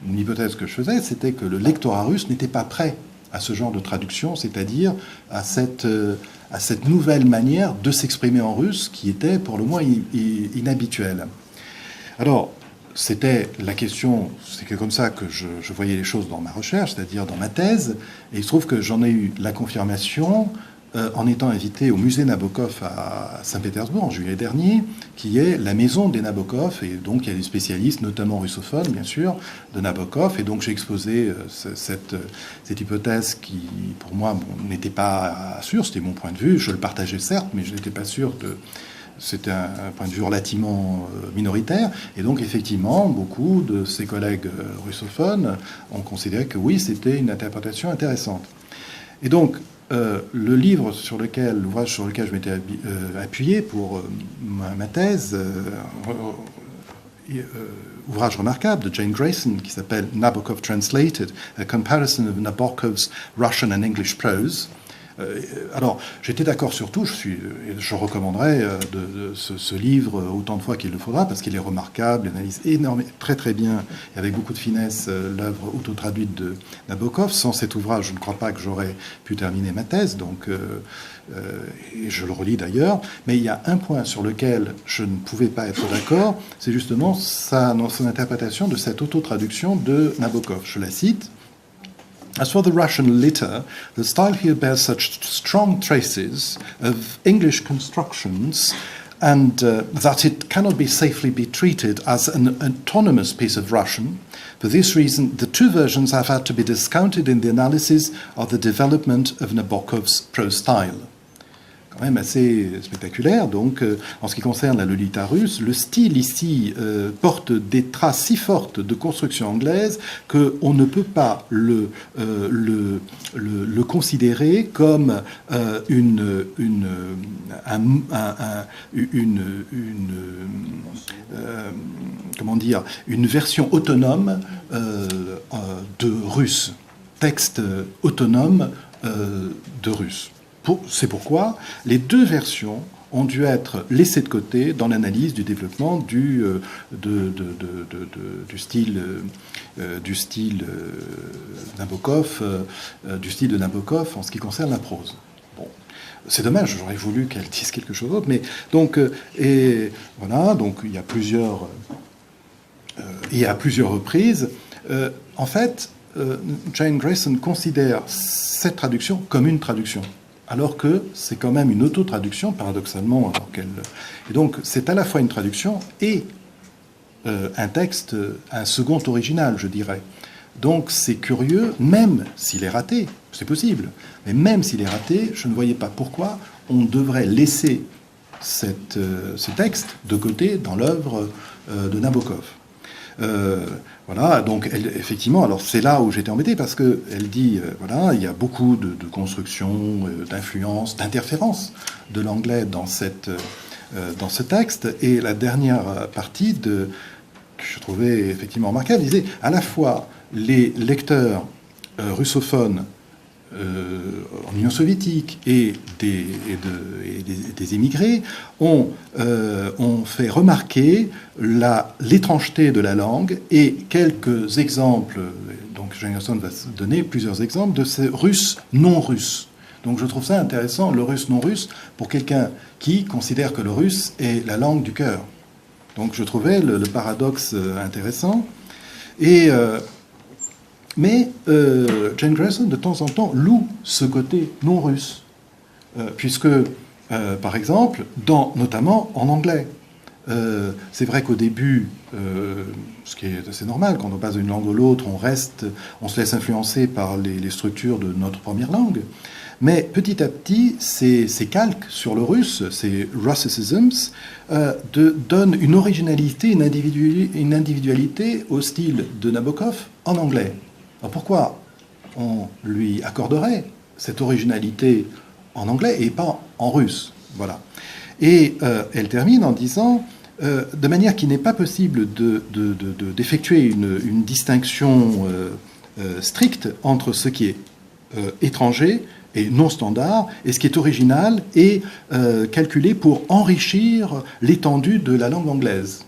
une hypothèse que je faisais, c'était que le lectorat russe n'était pas prêt à ce genre de traduction, c'est-à-dire à cette nouvelle manière de s'exprimer en russe qui était pour le moins inhabituelle. Alors, c'était la question, c'est comme ça que je voyais les choses dans ma recherche, c'est-à-dire dans ma thèse, et il se trouve que j'en ai eu la confirmation en étant invité au musée Nabokov à Saint-Pétersbourg en juillet dernier, qui est la maison des Nabokov, et donc il y a des spécialistes, notamment russophones bien sûr, de Nabokov, et donc j'ai exposé cette hypothèse qui, pour moi, n'était pas sûre, c'était mon point de vue, je le partageais certes, mais je n'étais pas sûr de... C'était un point de vue relativement minoritaire. Et donc, effectivement, beaucoup de ses collègues russophones ont considéré que oui, c'était une interprétation intéressante. Et donc, l'ouvrage sur lequel je m'étais appuyé pour ma thèse, ouvrage remarquable de Jane Grayson qui s'appelle Nabokov Translated, A Comparison of Nabokov's Russian and English Prose. Alors, j'étais d'accord sur tout, je recommanderais ce livre autant de fois qu'il le faudra, parce qu'il est remarquable, il analyse énormément, très très bien, et avec beaucoup de finesse, l'œuvre auto-traduite de Nabokov. Sans cet ouvrage, je ne crois pas que j'aurais pu terminer ma thèse, donc, et je le relis d'ailleurs, mais il y a un point sur lequel je ne pouvais pas être d'accord, c'est justement son interprétation de cette auto-traduction de Nabokov. Je la cite. As for the Russian litter, the style here bears such strong traces of English constructions and that it cannot safely be treated as an autonomous piece of Russian. For this reason, the 2 versions have had to be discounted in the analysis of the development of Nabokov's prose style. quand même assez spectaculaire. Donc, en ce qui concerne la Lolita russe, le style ici porte des traces si fortes de construction anglaise qu'on ne peut pas le considérer comme une version autonome de russe, texte autonome de russe. C'est pourquoi les deux versions ont dû être laissées de côté dans l'analyse du développement du style Nabokov, du style de Nabokov en ce qui concerne la prose. Bon, c'est dommage, j'aurais voulu qu'elle dise quelque chose d'autre, mais donc et voilà, donc il y a plusieurs et à plusieurs reprises, en fait, Jane Grayson considère cette traduction comme une traduction, alors que c'est quand même une auto-traduction, paradoxalement. Et donc, c'est à la fois une traduction et un texte, un second original, je dirais. Donc, c'est curieux, même s'il est raté, c'est possible, mais même s'il est raté, je ne voyais pas pourquoi on devrait laisser ce texte de côté dans l'œuvre de Nabokov. Voilà, donc effectivement, alors c'est là où j'étais embêté parce que elle dit, voilà, il y a beaucoup de construction, d'influence, d'interférence de l'anglais dans ce texte, et la dernière partie que je trouvais effectivement remarquable disait à la fois les lecteurs russophones en Union soviétique et des émigrés ont fait remarquer l'étrangeté de la langue et quelques exemples. Donc Jane Grayson va donner plusieurs exemples de ces Russes non russes. Donc je trouve ça intéressant, le russe non russe, pour quelqu'un qui considère que le russe est la langue du cœur. Donc je trouvais le paradoxe intéressant. Mais Jane Grayson, de temps en temps, loue ce côté non russe, puisque, par exemple, notamment en anglais, c'est vrai qu'au début, ce qui est assez normal, quand on passe d'une langue à l'autre, on se laisse influencer par les structures de notre première langue, mais petit à petit, ces calques sur le russe, ces Russicisms, donnent une originalité, une individualité au style de Nabokov en anglais. Alors pourquoi on lui accorderait cette originalité en anglais et pas en russe? Voilà. Et elle termine en disant, de manière qu'il n'est pas possible d'effectuer une distinction stricte entre ce qui est étranger et non standard, et ce qui est original et calculé pour enrichir l'étendue de la langue anglaise.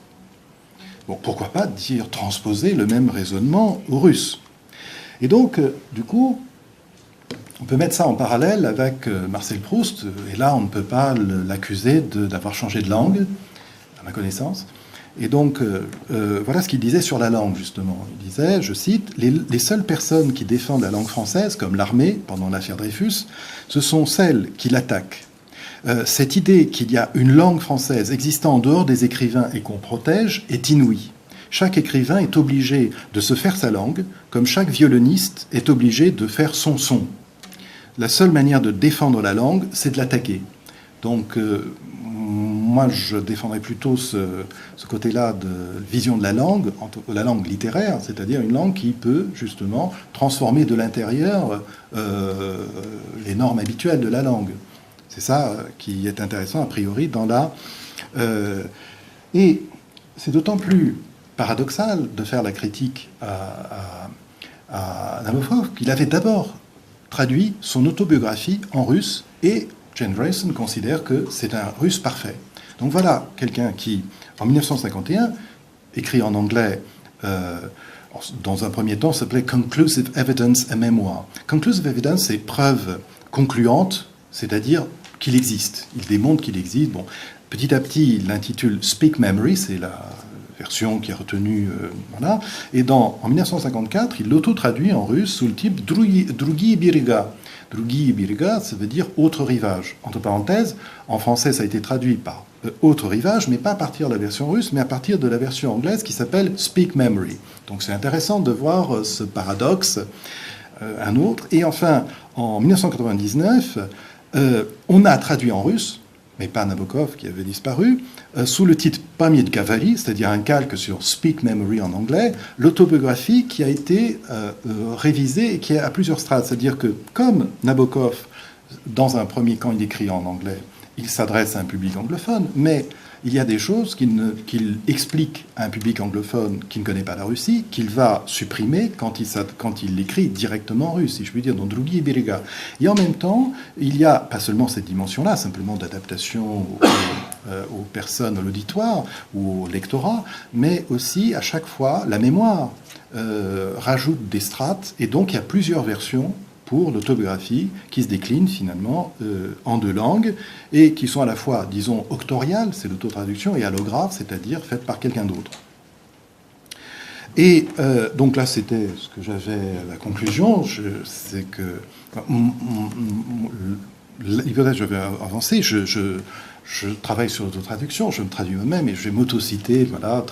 Bon, pourquoi pas transposer le même raisonnement au russe? Et donc, du coup, on peut mettre ça en parallèle avec Marcel Proust, et là, on ne peut pas l'accuser d'avoir changé de langue, à ma connaissance. Et donc, voilà ce qu'il disait sur la langue, justement. Il disait, je cite, « Les seules personnes qui défendent la langue française, comme l'armée, pendant l'affaire Dreyfus, ce sont celles qui l'attaquent. Cette idée qu'il y a une langue française existant en dehors des écrivains et qu'on protège est inouïe. Chaque écrivain est obligé de se faire sa langue, comme chaque violoniste est obligé de faire son son. La seule manière de défendre la langue, c'est de l'attaquer. » Donc, moi, je défendrais plutôt ce côté-là de vision de la langue littéraire, c'est-à-dire une langue qui peut, justement, transformer de l'intérieur les normes habituelles de la langue. C'est ça qui est intéressant, a priori, dans et c'est d'autant plus paradoxal de faire la critique à Nabokov qu'il avait d'abord traduit son autobiographie en russe, et Jane Grayson considère que c'est un russe parfait. Donc voilà quelqu'un qui, en 1951, écrit en anglais, dans un premier temps, s'appelait Conclusive Evidence, a Memoir. Conclusive Evidence, c'est preuve concluante, c'est-à-dire qu'il existe. Il démontre qu'il existe. Bon, petit à petit, il l'intitule Speak Memory, c'est la version qui est retenue, voilà. Et en 1954, il l'auto-traduit en russe sous le titre Drugi Biriga. Drugi Biriga, ça veut dire autre rivage. Entre parenthèses, en français, ça a été traduit par autre rivage, mais pas à partir de la version russe, mais à partir de la version anglaise qui s'appelle Speak Memory. Donc c'est intéressant de voir ce paradoxe, un autre. Et enfin, en 1999, On a traduit en russe, mais pas Nabokov qui avait disparu, sous le titre Pamyat Gavali, c'est-à-dire un calque sur Speak Memory en anglais, l'autobiographie qui a été révisée et qui est à plusieurs strates. C'est-à-dire que comme Nabokov, dans un premier quand il écrit en anglais, il s'adresse à un public anglophone, mais il y a des choses qu'il explique à un public anglophone qui ne connaît pas la Russie, qu'il va supprimer quand il l'écrit directement en russe, si je puis dire, dans Drugi et Berega. Et en même temps, il y a pas seulement cette dimension-là, simplement d'adaptation aux personnes, à l'auditoire ou au lectorat, mais aussi, à chaque fois, la mémoire rajoute des strates, et donc il y a plusieurs versions pour l'autobiographie qui se décline finalement en 2 langues et qui sont à la fois, disons, octoriales, c'est l'autotraduction, et allographes, c'est-à-dire faites par quelqu'un d'autre. Et donc là, c'était ce que j'avais, la conclusion, c'est que l'hypothèse, je vais avancer, je travaille sur l'autotraduction, je me traduis moi-même et je vais m'autociter, voilà,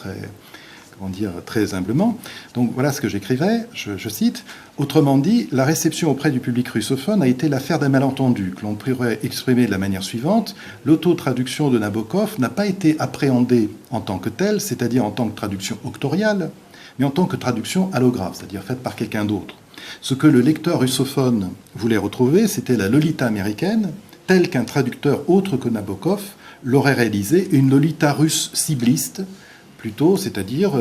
très humblement. Donc voilà ce que j'écrivais, je cite. Autrement dit, la réception auprès du public russophone a été l'affaire d'un malentendu, que l'on pourrait exprimer de la manière suivante. L'autotraduction de Nabokov n'a pas été appréhendée en tant que telle, c'est-à-dire en tant que traduction octoriale, mais en tant que traduction allographe, c'est-à-dire faite par quelqu'un d'autre. Ce que le lecteur russophone voulait retrouver, c'était la Lolita américaine, telle qu'un traducteur autre que Nabokov l'aurait réalisée, une Lolita russe cibliste, plutôt, c'est-à-dire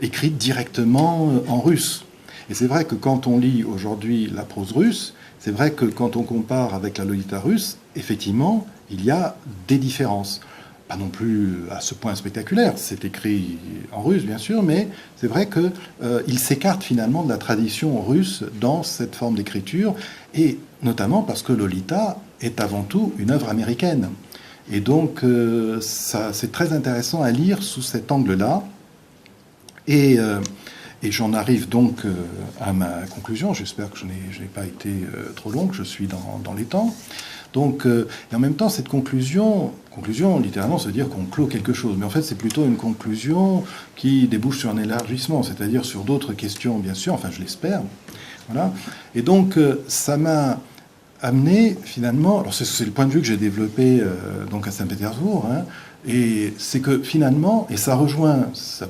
écrite directement en russe. Et c'est vrai que quand on lit aujourd'hui la prose russe, c'est vrai que quand on compare avec la Lolita russe, effectivement, il y a des différences. Pas non plus à ce point spectaculaire, c'est écrit en russe, bien sûr, mais c'est vrai qu'il s'écarte finalement de la tradition russe dans cette forme d'écriture, et notamment parce que Lolita est avant tout une œuvre américaine. Et donc, c'est très intéressant à lire sous cet angle-là. Et j'en arrive donc à ma conclusion. J'espère que je n'ai pas été trop long, que je suis dans les temps. Donc, et en même temps, cette conclusion, littéralement, ça veut dire qu'on clôt quelque chose. Mais en fait, c'est plutôt une conclusion qui débouche sur un élargissement, c'est-à-dire sur d'autres questions, bien sûr, enfin, je l'espère. Voilà. Et donc, ça m'a amené finalement, alors c'est le point de vue que j'ai développé donc à Saint-Pétersbourg, hein, et c'est que finalement, et ça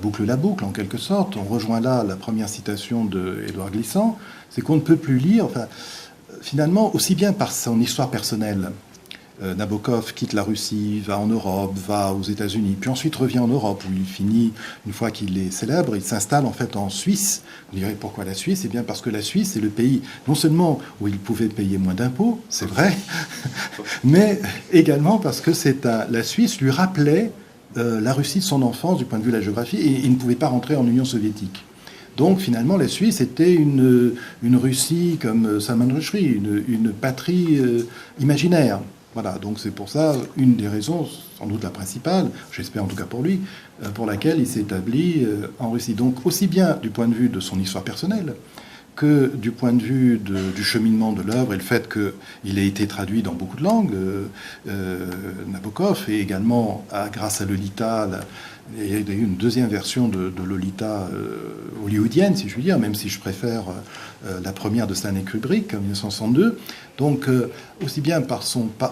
boucle la boucle en quelque sorte, on rejoint là la première citation d'Édouard Glissant, c'est qu'on ne peut plus lire, enfin, finalement, aussi bien par son histoire personnelle. Nabokov quitte la Russie, va en Europe, va aux États-Unis, puis ensuite revient en Europe, où il finit, une fois qu'il est célèbre, il s'installe en fait en Suisse. Vous direz pourquoi la Suisse ? Eh bien parce que la Suisse est le pays, non seulement où il pouvait payer moins d'impôts, c'est vrai, mais également parce que la Suisse lui rappelait la Russie de son enfance du point de vue de la géographie, et il ne pouvait pas rentrer en Union soviétique. Donc finalement, la Suisse était une Russie comme Salman Rushdie, une patrie imaginaire. Voilà, donc c'est pour ça une des raisons, sans doute la principale, j'espère en tout cas pour lui, pour laquelle il s'est établi en Russie. Donc aussi bien du point de vue de son histoire personnelle que du point de vue du cheminement de l'œuvre et le fait qu'il ait été traduit dans beaucoup de langues, Nabokov, et également grâce à Lolita, il y a eu une deuxième version de Lolita hollywoodienne, si je puis dire, même si je préfère la première de Stanley Kubrick en 1962. Donc, aussi bien par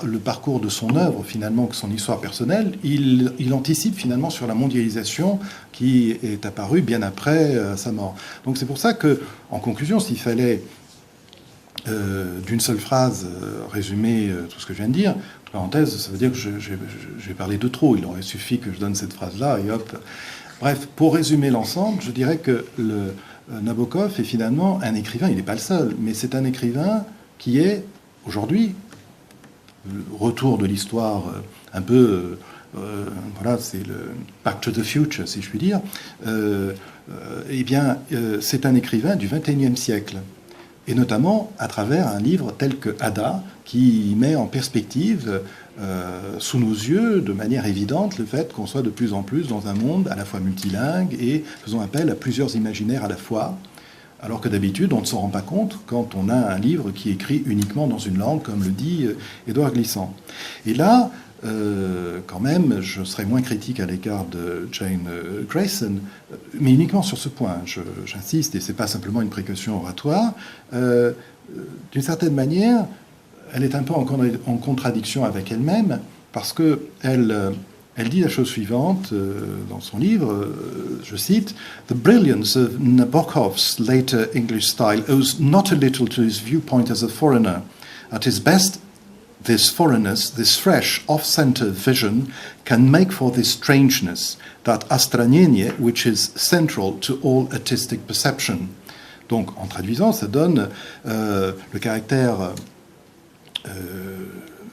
le parcours de son œuvre, finalement, que son histoire personnelle, il anticipe finalement sur la mondialisation qui est apparue bien après sa mort. Donc, c'est pour ça que, en conclusion, s'il fallait d'une seule phrase résumer tout ce que je viens de dire, parenthèse, ça veut dire que j'ai parlé de trop. Il aurait suffi que je donne cette phrase-là et hop. Bref, pour résumer l'ensemble, je dirais que Nabokov est finalement un écrivain, il n'est pas le seul, mais c'est un écrivain qui est, aujourd'hui, retour de l'histoire un peu, voilà, c'est le Back to the Future, si je puis dire, eh bien, c'est un écrivain du XXIe siècle. Et notamment à travers un livre tel que Ada, qui met en perspective, sous nos yeux, de manière évidente, le fait qu'on soit de plus en plus dans un monde à la fois multilingue et faisant appel à plusieurs imaginaires à la fois, alors que d'habitude, on ne s'en rend pas compte quand on a un livre qui est écrit uniquement dans une langue, comme le dit Édouard Glissant. Et là, quand même, je serais moins critique à l'égard de Jane Grayson, mais uniquement sur ce point. J'insiste, et c'est pas simplement une précaution oratoire. D'une certaine manière, elle est un peu en contradiction avec elle-même, parce qu'elle elle dit la chose suivante dans son livre, je cite, « The brilliance of Nabokov's later English style owes not a little to his viewpoint as a foreigner. At his best, this foreignness, this fresh, off-center vision can make for this strangeness, that astranienie which is central to all artistic perception. » Donc, en traduisant, ça donne le caractère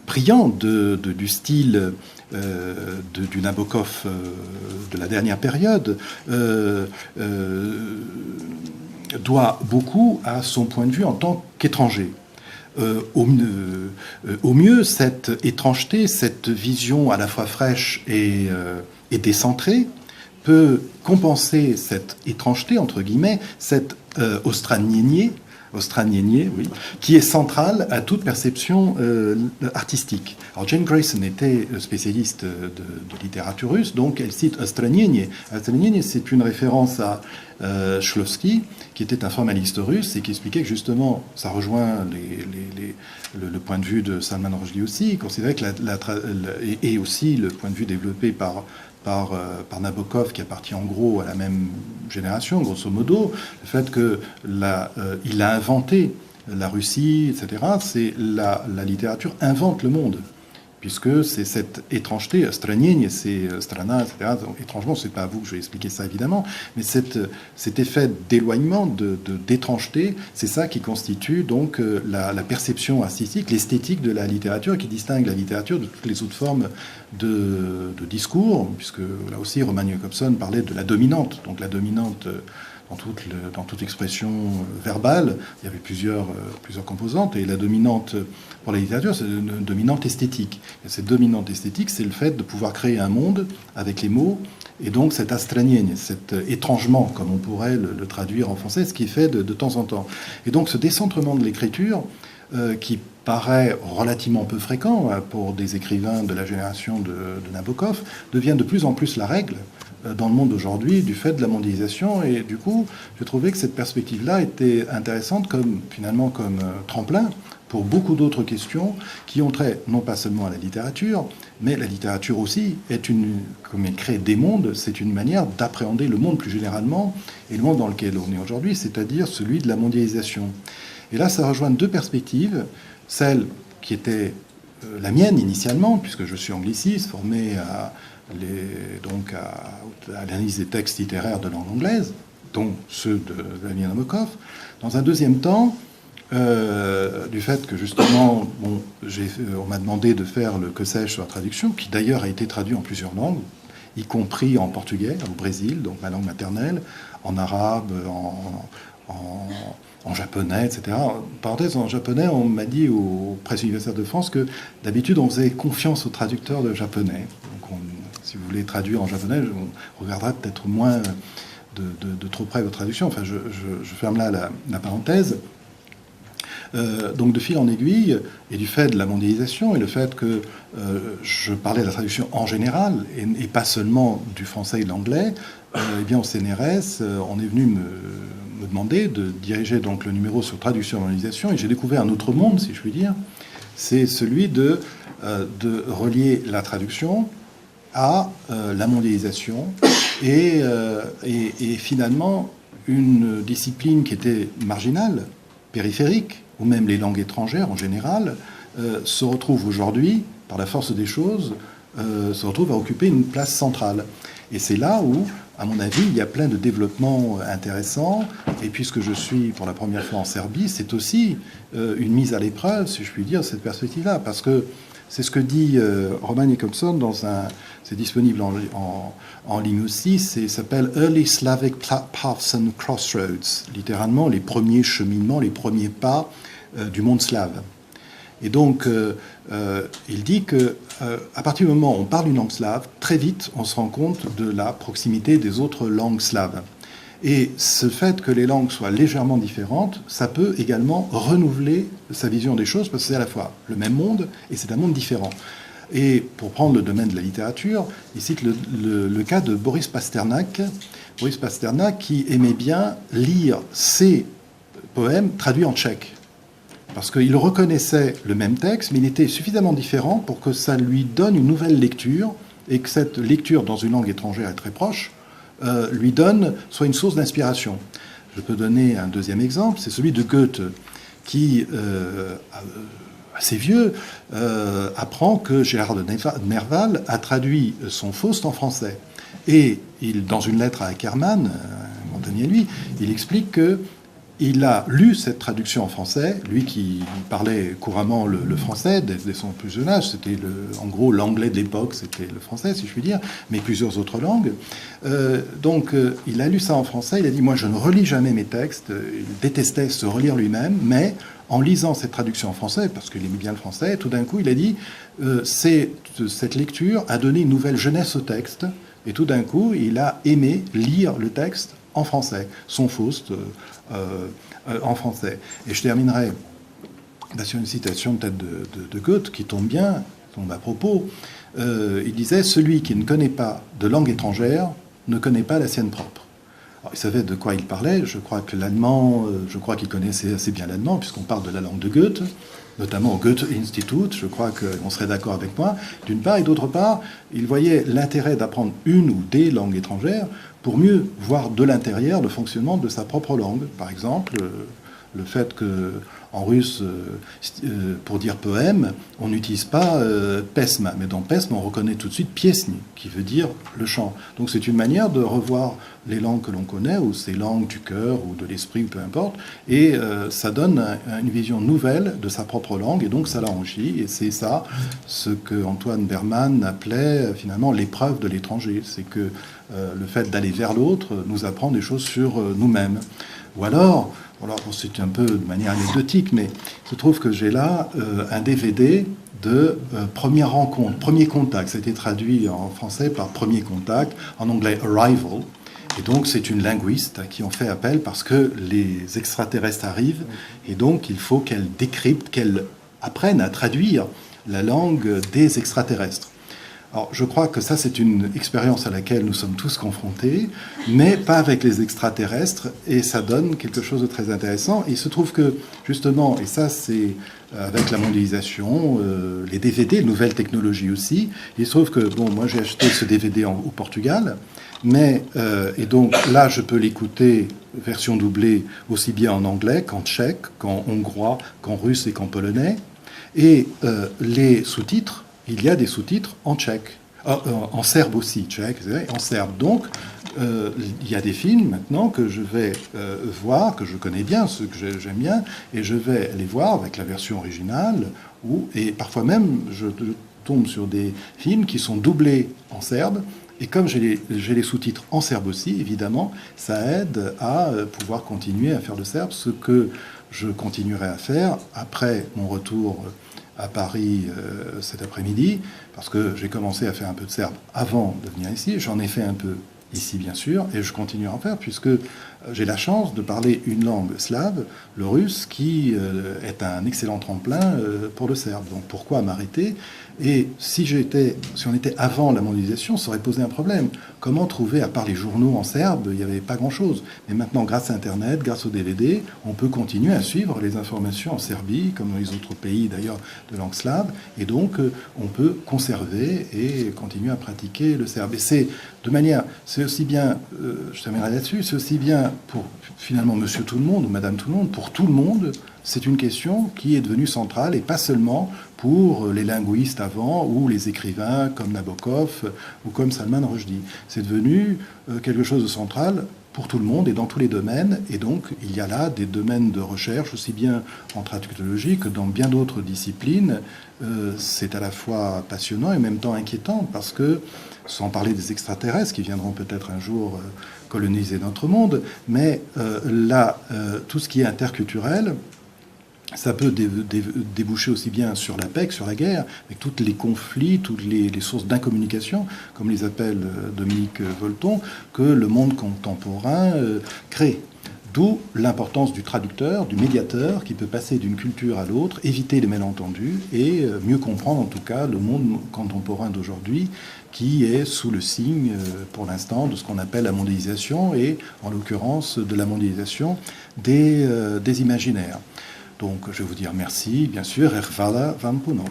brillant du style du Nabokov de la dernière période, doit beaucoup à son point de vue en tant qu'étranger. Au mieux, cette étrangeté, cette vision à la fois fraîche et décentrée, peut compenser cette étrangeté, entre guillemets, cette ostranienie, oui, qui est centrale à toute perception artistique. Alors Jane Grayson était spécialiste de littérature russe, donc elle cite Ostranienie. Ostranienie, c'est une référence à Shklovsky, qui était un formaliste russe et qui expliquait que justement, ça rejoint le point de vue de Salman Rushdie aussi, il considérait que et aussi le point de vue développé par Nabokov, qui appartient en gros à la même génération, grosso modo, le fait qu'il a inventé la Russie, etc., c'est la littérature invente le monde, puisque c'est cette étrangeté, stranienie, c'est strana, etc. Donc, étrangement, c'est pas à vous que je vais expliquer ça, évidemment, mais cet effet d'éloignement, d'étrangeté, c'est ça qui constitue donc la perception artistique, l'esthétique de la littérature, qui distingue la littérature de toutes les autres formes de discours, puisque là aussi, Roman Jakobson parlait de la dominante. Donc la dominante, dans toute expression verbale, il y avait plusieurs composantes, et la dominante pour la littérature, c'est une dominante esthétique. Et cette dominante esthétique, c'est le fait de pouvoir créer un monde avec les mots, et donc cet astranienie, cet étrangement, comme on pourrait le traduire en français, ce qui est fait de temps en temps. Et donc ce décentrement de l'écriture, qui paraît relativement peu fréquent pour des écrivains de la génération de Nabokov, devient de plus en plus la règle dans le monde d'aujourd'hui du fait de la mondialisation. Et du coup, j'ai trouvé que cette perspective-là était intéressante comme tremplin pour beaucoup d'autres questions qui ont trait non pas seulement à la littérature, mais la littérature aussi comme elle crée des mondes, c'est une manière d'appréhender le monde plus généralement, et le monde dans lequel on est aujourd'hui, c'est-à-dire celui de la mondialisation. Et là, ça rejoint deux perspectives, celle qui était la mienne initialement, puisque je suis angliciste, formé à l'analyse des textes littéraires de langue anglaise, dont ceux de Vladimir Nabokov. Dans un deuxième temps, du fait que justement, on m'a demandé de faire le que sais-je sur la traduction, qui d'ailleurs a été traduit en plusieurs langues, y compris en portugais, au Brésil, donc ma langue maternelle, en arabe, en japonais, etc. Parenthèse, en japonais, on m'a dit aux presses universitaires de France que d'habitude, on faisait confiance aux traducteurs de japonais. Donc, si vous voulez traduire en japonais, on regardera peut-être moins de trop près vos traductions. Enfin, je ferme là la parenthèse. Donc, de fil en aiguille, et du fait de la mondialisation, et le fait que je parlais de la traduction en général, et pas seulement du français et de l'anglais, eh bien, au CNRS, on est venu me demander de diriger donc le numéro sur traduction et mondialisation, et j'ai découvert un autre monde, si je puis dire, c'est celui de relier la traduction à la mondialisation, et finalement une discipline qui était marginale, périphérique, ou même les langues étrangères en général, se retrouve aujourd'hui, par la force des choses, se retrouve à occuper une place centrale. Et c'est là où, à mon avis, il y a plein de développements intéressants. Et puisque je suis pour la première fois en Serbie, c'est aussi une mise à l'épreuve, si je puis dire, cette perspective-là. Parce que c'est ce que dit Roman Jakobson c'est disponible en ligne aussi, ça s'appelle Early Slavic Paths and Crossroads, littéralement les premiers cheminements, les premiers pas du monde slave. Et donc, il dit que à partir du moment où on parle une langue slave, très vite, on se rend compte de la proximité des autres langues slaves. Et ce fait que les langues soient légèrement différentes, ça peut également renouveler sa vision des choses, parce que c'est à la fois le même monde et c'est un monde différent. Et pour prendre le domaine de la littérature, il cite le cas de Boris Pasternak. Boris Pasternak qui aimait bien lire ses poèmes traduits en tchèque. parce qu'il reconnaissait le même texte, mais il était suffisamment différent pour que ça lui donne une nouvelle lecture, et que cette lecture dans une langue étrangère très proche lui donne soit une source d'inspiration. Je peux donner un deuxième exemple, c'est celui de Goethe, qui, assez vieux, apprend que Gérard de Nerval a traduit son Faust en français. Et dans une lettre à Ackermann, Montagnier lui, il explique qu'il a lu cette traduction en français, lui qui parlait couramment le français dès son plus jeune âge, c'était en gros l'anglais de l'époque, c'était le français si je puis dire, mais plusieurs autres langues. Donc il a lu ça en français, il a dit moi je ne relis jamais mes textes, il détestait se relire lui-même, mais en lisant cette traduction en français, parce qu'il aimait bien le français, tout d'un coup il a dit cette lecture a donné une nouvelle jeunesse au texte, et tout d'un coup il a aimé lire le texte en français, son Faust en français. Et je terminerai sur une citation peut-être de Goethe qui tombe bien, tombe à propos. Il disait « Celui qui ne connaît pas de langue étrangère ne connaît pas la sienne propre ». Alors, il savait de quoi il parlait. Je crois que l'allemand, je crois qu'il connaissait assez bien l'allemand, puisqu'on parle de la langue de Goethe, notamment au Goethe-Institut. Je crois qu'on serait d'accord avec moi, d'une part. Et d'autre part, il voyait l'intérêt d'apprendre une ou des langues étrangères pour mieux voir de l'intérieur le fonctionnement de sa propre langue. Par exemple, le fait qu'en russe, pour dire poème, on n'utilise pas pesme, mais dans pesme, on reconnaît tout de suite piesny, qui veut dire le chant. Donc c'est une manière de revoir les langues que l'on connaît, ou ces langues du cœur, ou de l'esprit, ou peu importe, et ça donne une vision nouvelle de sa propre langue, et donc ça l'enrichit, et c'est ça ce que Antoine Berman appelait finalement l'épreuve de l'étranger. C'est que le fait d'aller vers l'autre nous apprend des choses sur nous-mêmes. Ou alors c'est un peu de manière anecdotique, mais il se trouve que j'ai là un DVD de Première rencontre, Premier contact. Ça a été traduit en français par Premier contact, en anglais Arrival. Et donc c'est une linguiste à qui on fait appel parce que les extraterrestres arrivent, et donc il faut qu'elle décrypte, qu'elle apprenne à traduire la langue des extraterrestres. Alors, je crois que ça, c'est une expérience à laquelle nous sommes tous confrontés, mais pas avec les extraterrestres, et ça donne quelque chose de très intéressant. Et il se trouve que, justement, et ça, c'est avec la mondialisation, les DVD, nouvelles technologies aussi, il se trouve que, bon, moi, j'ai acheté ce DVD au Portugal, mais, et donc là, je peux l'écouter, version doublée, aussi bien en anglais qu'en tchèque, qu'en hongrois, qu'en russe et qu'en polonais, et les sous-titres, il y a des sous-titres en tchèque, en serbe aussi, tchèque, en serbe. Donc, il y a des films maintenant que je vais voir, que je connais bien, ceux que j'aime bien, et je vais les voir avec la version originale, et parfois même, je tombe sur des films qui sont doublés en serbe, et comme j'ai les sous-titres en serbe aussi, évidemment, ça aide à pouvoir continuer à faire le serbe, ce que je continuerai à faire après mon retour à Paris cet après-midi, parce que j'ai commencé à faire un peu de serbe avant de venir ici. J'en ai fait un peu ici, bien sûr, et je continue à en faire, puisque j'ai la chance de parler une langue slave, le russe, qui est un excellent tremplin pour le serbe. Donc pourquoi m'arrêter ? Et si on était avant la mondialisation, ça aurait posé un problème. Comment trouver, à part les journaux en serbe, il n'y avait pas grand-chose. Mais maintenant, grâce à Internet, grâce au DVD, on peut continuer à suivre les informations en Serbie, comme dans les autres pays d'ailleurs de langue slave, et donc on peut conserver et continuer à pratiquer le serbe. Et c'est aussi bien, je terminerai là-dessus, c'est aussi bien pour finalement Monsieur Tout le Monde ou Madame Tout le Monde, pour tout le monde, c'est une question qui est devenue centrale, et pas seulement pour les linguistes avant ou les écrivains comme Nabokov ou comme Salman Rushdie. C'est devenu quelque chose de central pour tout le monde et dans tous les domaines. Et donc, il y a là des domaines de recherche, aussi bien en traductologie que dans bien d'autres disciplines. C'est à la fois passionnant et en même temps inquiétant, parce que, sans parler des extraterrestres qui viendront peut-être un jour coloniser notre monde, mais là, tout ce qui est interculturel, ça peut déboucher aussi bien sur la paix que sur la guerre, avec tous les conflits, toutes les sources d'incommunication, comme les appelle Dominique Volton, que le monde contemporain crée. D'où l'importance du traducteur, du médiateur, qui peut passer d'une culture à l'autre, éviter les malentendus et mieux comprendre en tout cas le monde contemporain d'aujourd'hui, qui est sous le signe, pour l'instant, de ce qu'on appelle la mondialisation, et en l'occurrence de la mondialisation des imaginaires. Donc je vais vous dire merci, bien sûr, Ervala van Punom.